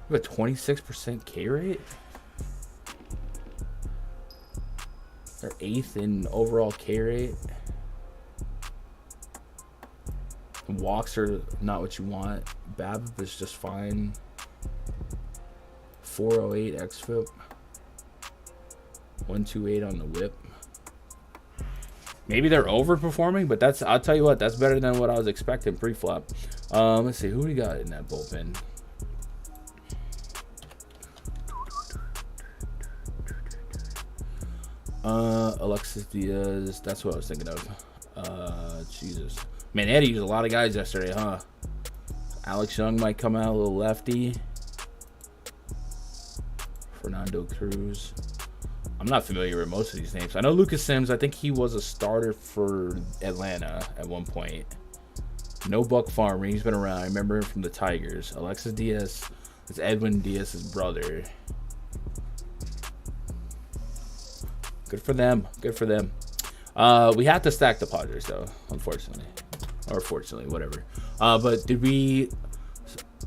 They have a 26% K rate. They're 8th in overall K rate. Walks are not what you want. BABIP is just fine. 408 xFIP. 128 on the whip. Maybe they're overperforming, but I'll tell you what, that's better than what I was expecting pre-flop. Let's see, who we got in that bullpen? Alexis Diaz, that's what I was thinking of. Jesus. Man, they had to use a lot of guys yesterday, huh? Alex Young might come out, a little lefty. Fernando Cruz. I'm not familiar with most of these names. I know Lucas Sims. I think he was a starter for Atlanta at one point. No Buck Farmer. He's been around. I remember him from the Tigers. Alexis Diaz. It's Edwin Diaz's brother. Good for them. Good for them. We have to stack the Padres, though, unfortunately. Or fortunately, whatever. But did we...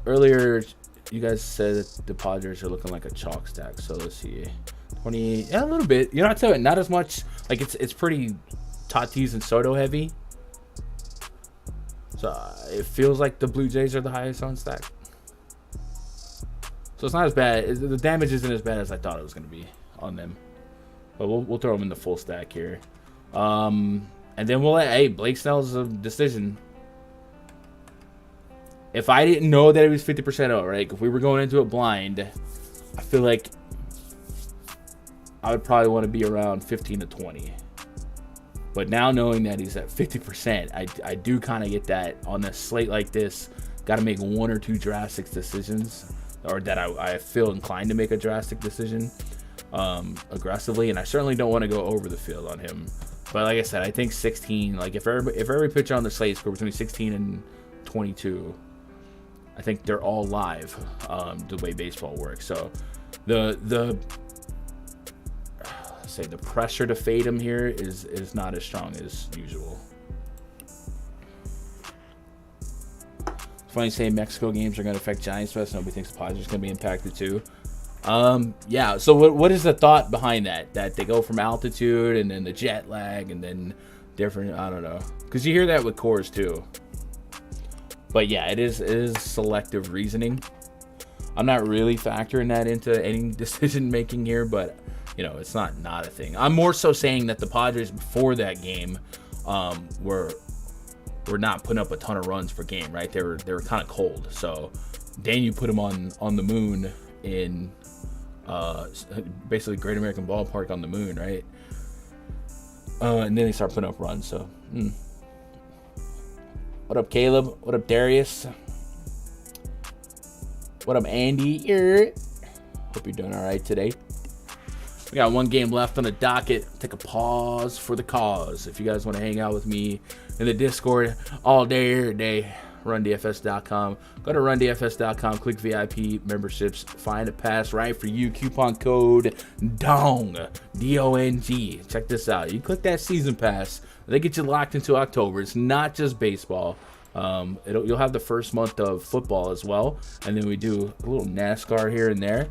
Earlier, you guys said that the Padres are looking like a chalk stack. So let's see. 20... Yeah, a little bit. You're not telling not as much. Like, it's pretty Tatis and Soto heavy. So it feels like the Blue Jays are the highest on stack. So it's not as bad. The damage isn't as bad as I thought it was going to be on them. But we'll throw them in the full stack here. And then we'll let, hey, Blake Snell's a decision. If I didn't know that it was 50% out, right? If we were going into it blind, I feel like I would probably want to be around 15 to 20. But now knowing that he's at 50%, I do kind of get that on a slate like this. Got to make 1 or 2 drastic decisions, or that I feel inclined to make a drastic decision aggressively. And I certainly don't want to go over the field on him. But like I said, I think 16, like if every pitcher on the slate scored between 16 and 22, I think they're all live the way baseball works. So the pressure to fade him here is not as strong as usual. It's funny saying Mexico games are going to affect Giants Fest. Nobody thinks the Padres are going to be impacted too. Yeah, so what is the thought behind that? That they go from altitude and then the jet lag and then different, I don't know. Because you hear that with cores too. But yeah, it is selective reasoning. I'm not really factoring that into any decision making here, but you know, it's not a thing. I'm more so saying that the Padres before that game were not putting up a ton of runs per game, right? They were kind of cold. So then you put them on the moon in basically Great American Ballpark on the moon, right? And then they start putting up runs. So what up, Caleb? What up, Darius? What up, Andy? Hope you're doing all right today. We got one game left on the docket. Take a pause for the cause. If you guys want to hang out with me in the Discord all day, every day, rundfs.com. Go to rundfs.com, click VIP memberships, find a pass right for you. Coupon code DONG, D-O-N-G. Check this out. You click that season pass, they get you locked into October. It's not just baseball. You'll have the first month of football as well, and then we do a little NASCAR here and there.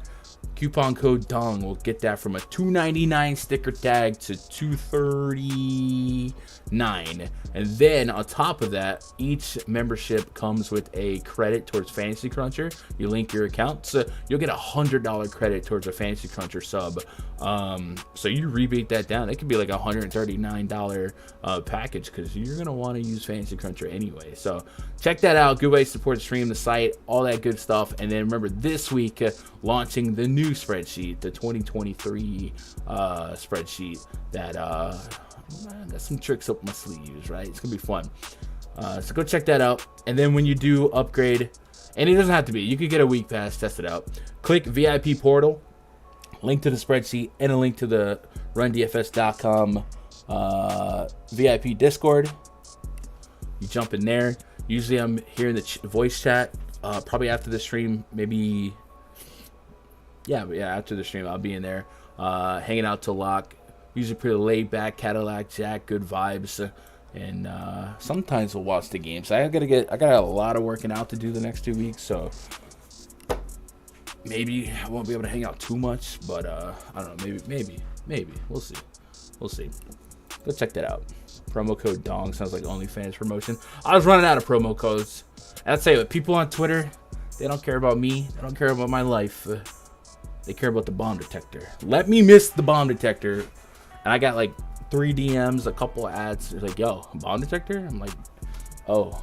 Coupon code DONG will get that from a $2.99 sticker tag to $2.39. And then on top of that, each membership comes with a credit towards Fantasy Cruncher. You link your account, so you'll get a $100 credit towards a Fantasy Cruncher sub. So you rebate that down. It could be like a $139 package because you're going to want to use Fantasy Cruncher anyway. So check that out. Good way to support the stream, the site, all that good stuff. And then remember, this week, launching the new spreadsheet, the 2023 spreadsheet that I got some tricks up my sleeves, right? It's gonna be fun. So go check that out. And then when you do upgrade, and it doesn't have to be, you could get a week pass, test it out. Click VIP portal, link to the spreadsheet, and a link to the rundfs.com VIP Discord. You jump in there. Usually I'm here in the voice chat. Probably after the stream, maybe. Yeah, after the stream, I'll be in there, hanging out till lock. Usually pretty laid back, Cadillac Jack, good vibes, and sometimes we'll watch the games. I got a lot of working out to do the next 2 weeks, so maybe I won't be able to hang out too much, but I don't know, maybe we'll see. Go check that out. Promo code DONG sounds like OnlyFans promotion. I was running out of promo codes. And I'd say with people on Twitter, they don't care about me. They don't care about my life. They care about the bomb detector. Let me miss the bomb detector. And I got like 3 DMs, a couple of ads. They're like, yo, bomb detector? I'm like, oh.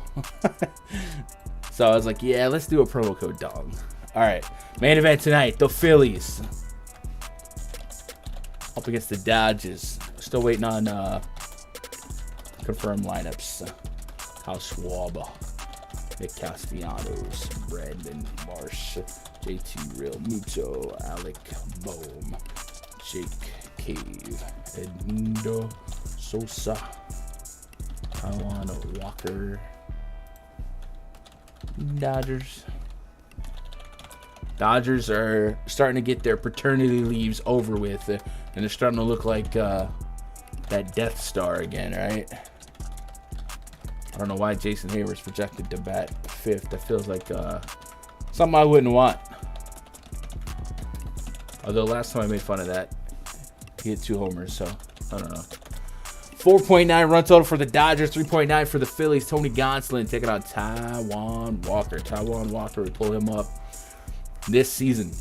So I was like, yeah, let's do a promo code DONG. All right. Main event tonight, the Phillies up against the Dodgers. Still waiting on confirmed lineups. Kyle Schwab, Nick Castellanos, Brandon Marsh, JT Real Muto, Alec Bohm, Jake Cave, Edmundo Sosa, Taiwan Walker. Dodgers are starting to get their paternity leaves over with, and they're starting to look like that Death Star again, right? I don't know why Jason Hayward's projected to bat 5th. That feels like something I wouldn't want. Although last time I made fun of that, he hit 2 homers, so I don't know. 4.9 run total for the Dodgers, 3.9 for the Phillies. Tony Gonsolin taking on Taiwan Walker. Taiwan Walker, we pull him up this season.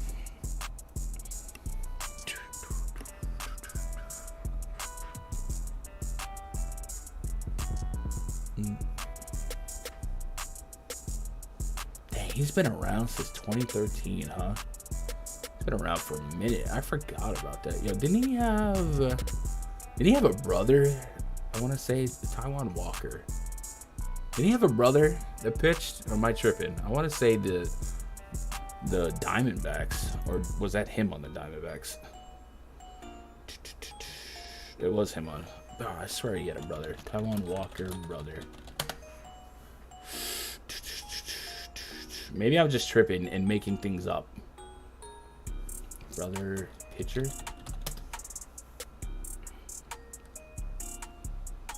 Dang, he's been around since 2013, huh? He's been around for a minute. I forgot about that. Yo, didn't he have a brother? I want to say Taiwan Walker. Did he have a brother that pitched? Or am I tripping? I want to say the Diamondbacks. Or was that him on the Diamondbacks? It was him on. Oh, I swear he had a brother. Taiwan Walker brother. Maybe I'm just tripping and making things up. Brother pitcher?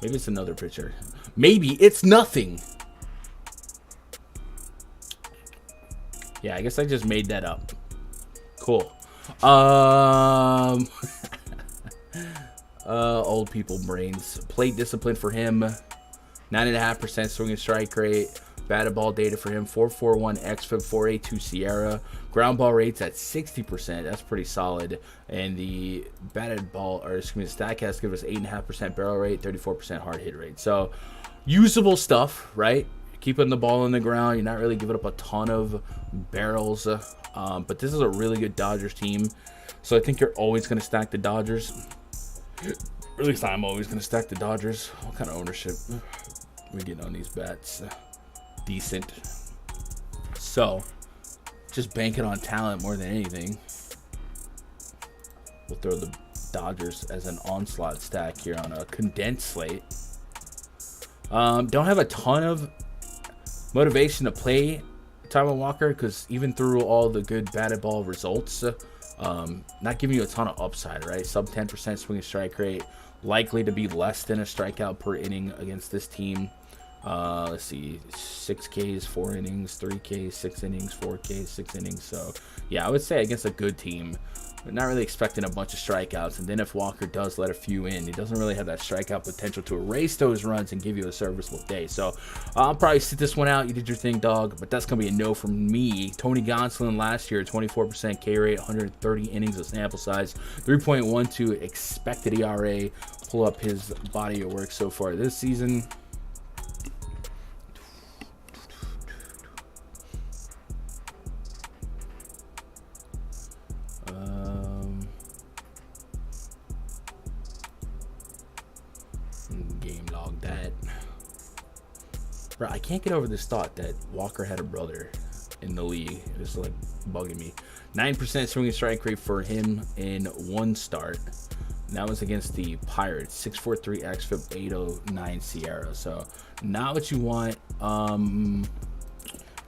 Maybe it's another pitcher. Maybe it's nothing. Yeah, I guess I just made that up. Cool. Old people brains. Plate discipline for him. 9.5% swing and strike rate. Batted ball data for him. 4.41 xFIP. 4.82 Sierra. Ground ball rates at 60%. That's pretty solid. And the batted ball, or excuse me, the Statcast gives us 8.5% barrel rate, 34% hard hit rate. So usable stuff, right? Keeping the ball in the ground. You're not really giving up a ton of barrels. But this is a really good Dodgers team. So I think you're always going to stack the Dodgers. Or at least I'm always going to stack the Dodgers. What kind of ownership we getting on these bats? Decent. So just banking on talent more than anything. We'll throw the Dodgers as an onslaught stack here on a condensed slate. Don't have a ton of motivation to play Taijuan Walker because even through all the good batted ball results, not giving you a ton of upside, right? Sub 10% swinging strike rate, likely to be less than a strikeout per inning against this team. Let's see, 6 Ks, 4 innings, 3 Ks, 6 innings, 4 Ks, 6 innings. So yeah, I would say against a good team, we're not really expecting a bunch of strikeouts. And then if Walker does let a few in, he doesn't really have that strikeout potential to erase those runs and give you a serviceable day. So I'll probably sit this one out. You did your thing, dog, but that's going to be a no from me. Tony Gonsolin last year, 24% K rate, 130 innings of sample size, 3.12 expected ERA. Pull up his body of work so far this season. Game log that. Bro, I can't get over this thought that Walker had a brother in the league. It's like bugging me. 9% swinging strike rate for him in one start. And that was against the Pirates. 6.43 xFIP, 809 Sierra. So not what you want.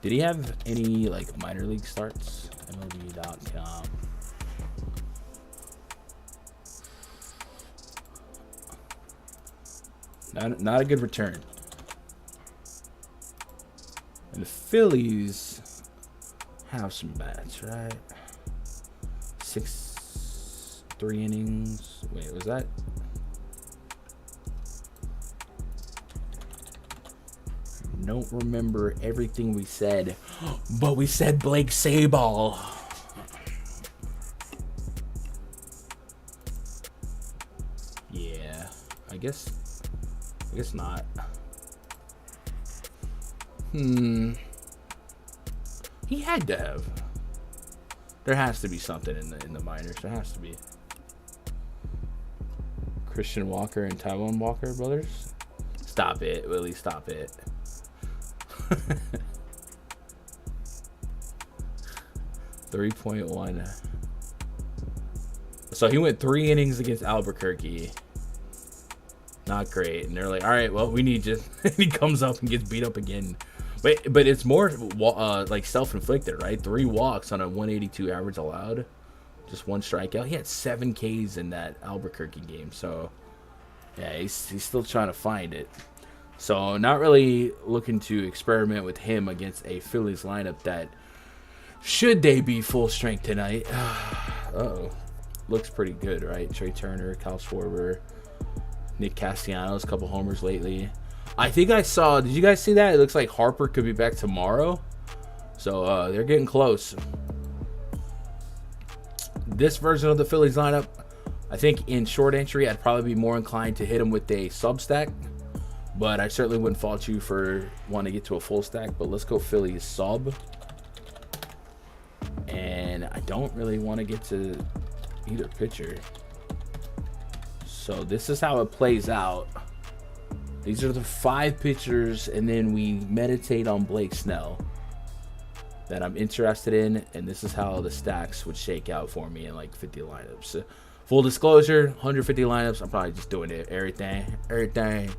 Did he have any like minor league starts? MLB.com. Not a good return. And the Phillies have some bats, right? 3 innings. Wait, was that? Don't remember everything we said, but we said Blake Sabol. Yeah, I guess not. He had to have. There has to be something in the minors. There has to be. Christian Walker and Taijuan Walker brothers. Stop it, Willie. Stop it. 3.1. So he went 3 innings against Albuquerque. Not great. And they're like, all right, well, we need you. He comes up and gets beat up again. But it's more like self-inflicted, right? 3 walks on a 182 average allowed. Just 1 strikeout. He had 7 Ks in that Albuquerque game. So, yeah, he's still trying to find it. So, not really looking to experiment with him against a Phillies lineup that, should they be full strength tonight, uh-oh, looks pretty good, right? Trey Turner, Kyle Schwarber, Nick Castellanos, a couple homers lately. I think I saw, did you guys see that? It looks like Harper could be back tomorrow. So they're getting close. This version of the Phillies lineup, I think in short entry, I'd probably be more inclined to hit him with a sub stack. But I certainly wouldn't fault you for wanting to get to a full stack. But let's go Phillies sub. And I don't really want to get to either pitcher. So this is how it plays out. These are the 5 pitchers, and then we meditate on Blake Snell that I'm interested in, and this is how the stacks would shake out for me in like 50 lineups. Full disclosure, 150 lineups, I'm probably just doing it, everything.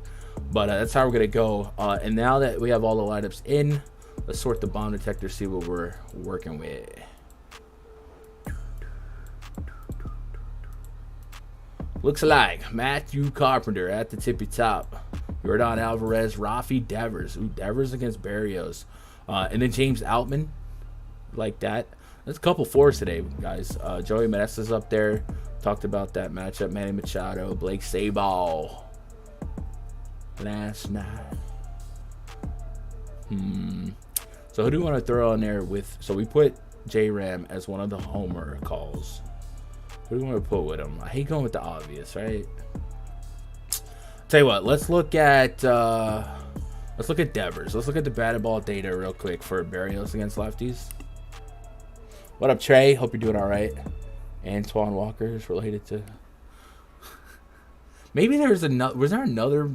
But that's how we're going to go. And now that we have all the lineups in, let's sort the bomb detector, see what we're working with. Looks like Matthew Carpenter at the tippy top. Yordan Alvarez, Rafi Devers. Ooh, Devers against Berrios. And then James Outman. Like that. There's a couple 4s today, guys. Joey Meneses up there. Talked about that matchup. Manny Machado, Blake Sabol. Last night. So who do you want to throw on there with? So we put J-Ram as one of the homer calls. Who do you want to put with him? I hate going with the obvious, right? Tell you what, let's look at Devers. Let's look at the batted ball data real quick for Berrios against lefties. What up, Trey? Hope you're doing all right. Antoine Walker is related to. Maybe was there another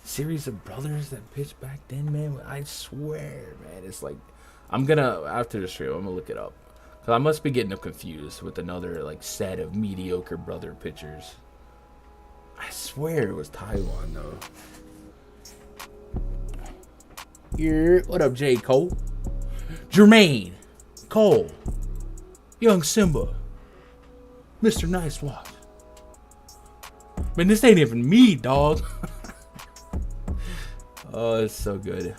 series of brothers that pitched back then, man? I swear, man, it's like after the stream, I'm gonna look it up. So I must be getting them confused with another like set of mediocre brother pitchers. I swear it was Taiwan though. Here, what up, J. Cole? Jermaine, Cole, Young Simba, Mr. Nice Watch. Man, this ain't even me, dog. Oh, it's so good.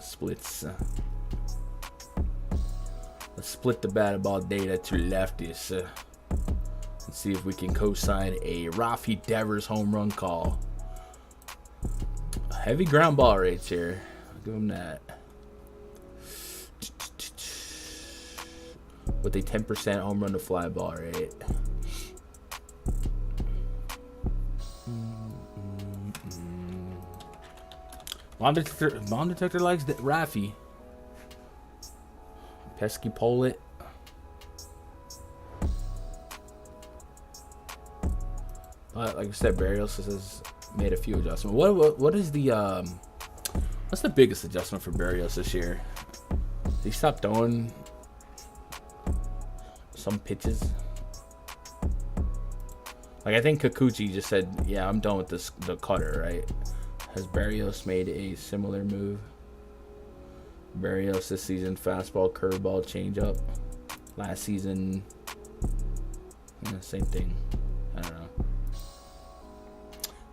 Splits. Let's split the batted ball data to lefties. Let's see if we can co-sign a Rafi Devers home run call. Heavy ground ball rates here. I'll give him that. With a 10% home run to fly ball rate. Bomb detector likes Rafi. Pesky Polit. Like I said, Barrios has made a few adjustments. What is the what's the biggest adjustment for Barrios this year? Did he stop throwing some pitches? Like I think Kikuchi just said, "Yeah, I'm done with the cutter." Right? Has Barrios made a similar move? Barrios this season, fastball, curveball, changeup. Last season, same thing. I don't know.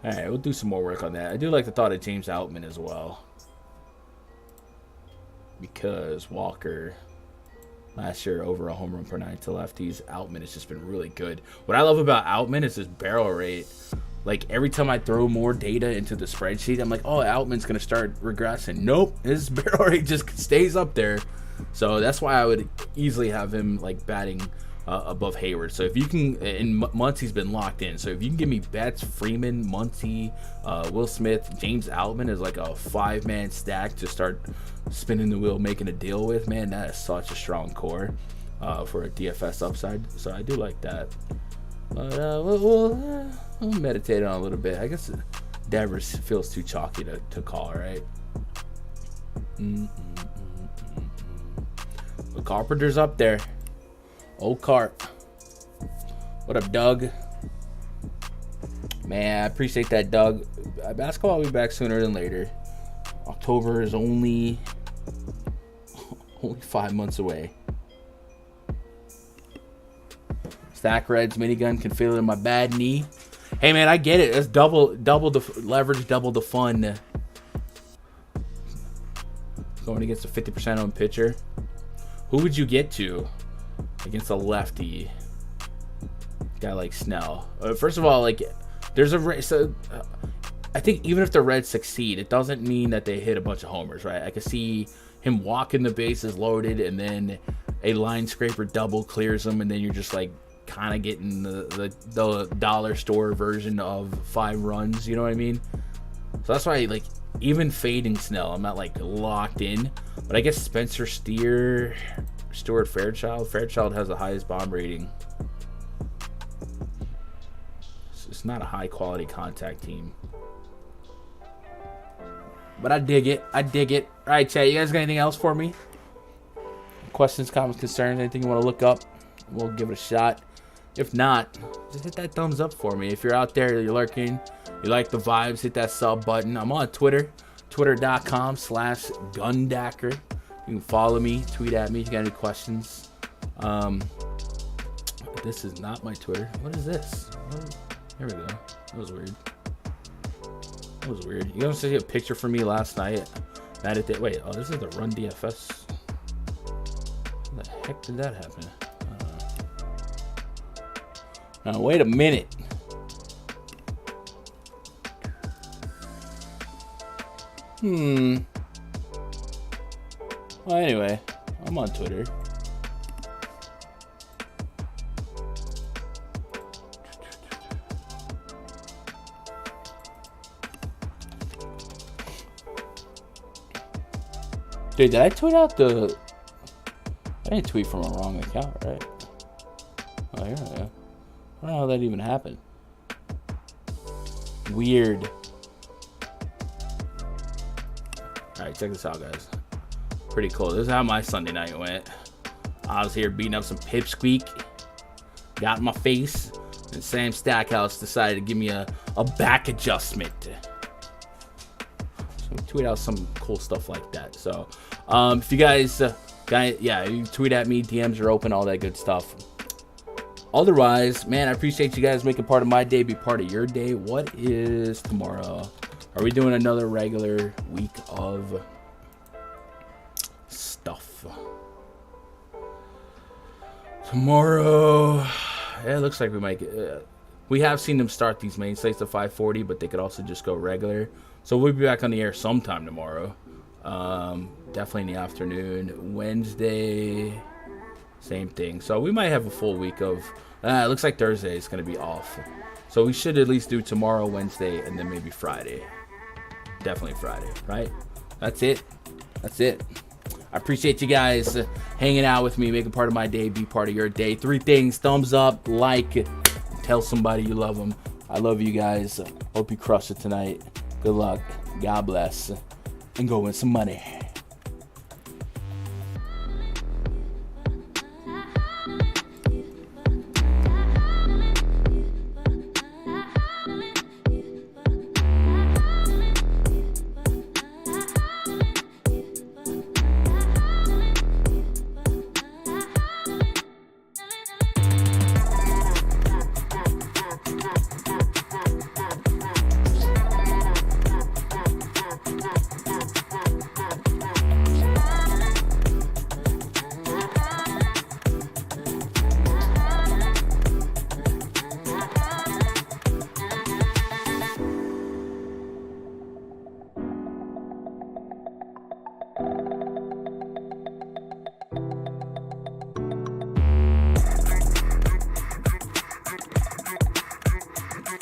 All right, we'll do some more work on that. I do like the thought of James Outman as well. Because Walker, last year, over a home run per nine to lefties. Outman has just been really good. What I love about Outman is his barrel rate. Like, every time I throw more data into the spreadsheet, I'm like, oh, Outman's going to start regressing. Nope, his barrel rate just stays up there. So that's why I would easily have him, like, batting above Hayward. So if you can, and Muncy's been locked in. So if you can give me Betts, Freeman, Muncy, Will Smith, James Outman is like a 5-man stack to start spinning the wheel, making a deal with, man, that is such a strong core for a DFS upside. So I do like that. But we'll meditate on it a little bit. I guess Devers feels too chalky to call, right? The Carpenter's up there. Old Carp. What up, Doug? Man, I appreciate that, Doug. Basketball will be back sooner than later. October is only 5 months away. Stack Reds minigun can feel it in my bad knee. Hey man, I get it. That's double the leverage, double the fun. Going against a 50% owned pitcher. Who would you get to against a lefty guy like Snell? First of all, like there's I think even if the Reds succeed, it doesn't mean that they hit a bunch of homers, right? I could see him walking the bases loaded, and then a line scraper double clears him, and then you're just like kind of getting the dollar store version of 5 runs, you know what I mean? So that's why, like, even fading Snell, I'm not like locked in. But I guess Spencer Steer, Stuart Fairchild has the highest bomb rating. It's not a high quality contact team, but I dig it. All right, chat, you guys got anything else for me? Questions, comments, concerns, anything you want to look up? We'll give it a shot. If not, just hit that thumbs up for me. If you're out there, you're lurking, you like the vibes, hit that sub button. I'm on Twitter, twitter.com/Gundacker. You can follow me, tweet at me if you got any questions. This is not my Twitter. What is this? Here we go. That was weird. You guys see a picture from me last night? Wait, oh, this is the Run DFS. How the heck did that happen? Now, wait a minute. Well, anyway, I'm on Twitter. Dude, did I tweet out I didn't tweet from a wrong account, right? Oh, here I go. I don't know how that even happened. Weird. Alright, check this out, guys. Pretty cool. This is how my Sunday night went. I was here beating up some pipsqueak. Got in my face. And Sam Stackhouse decided to give me a back adjustment. So we tweet out some cool stuff like that. So if you guys, you tweet at me, DMs are open, all that good stuff. Otherwise, man, I appreciate you guys making part of my day, be part of your day. What is tomorrow? Are we doing another regular week of stuff? Tomorrow, yeah, it looks like we might get... we have seen them start these main slates at 5:40, but they could also just go regular. So we'll be back on the air sometime tomorrow. Definitely in the afternoon. Wednesday, same thing. So we might have a full week of... it looks like Thursday is going to be off. So we should at least do tomorrow, Wednesday, and then maybe Friday. Definitely Friday, right? That's it. I appreciate you guys hanging out with me, making part of my day, be part of your day. 3 things: thumbs up, like, tell somebody you love them. I love you guys. Hope you crush it tonight. Good luck. God bless. And go win some money.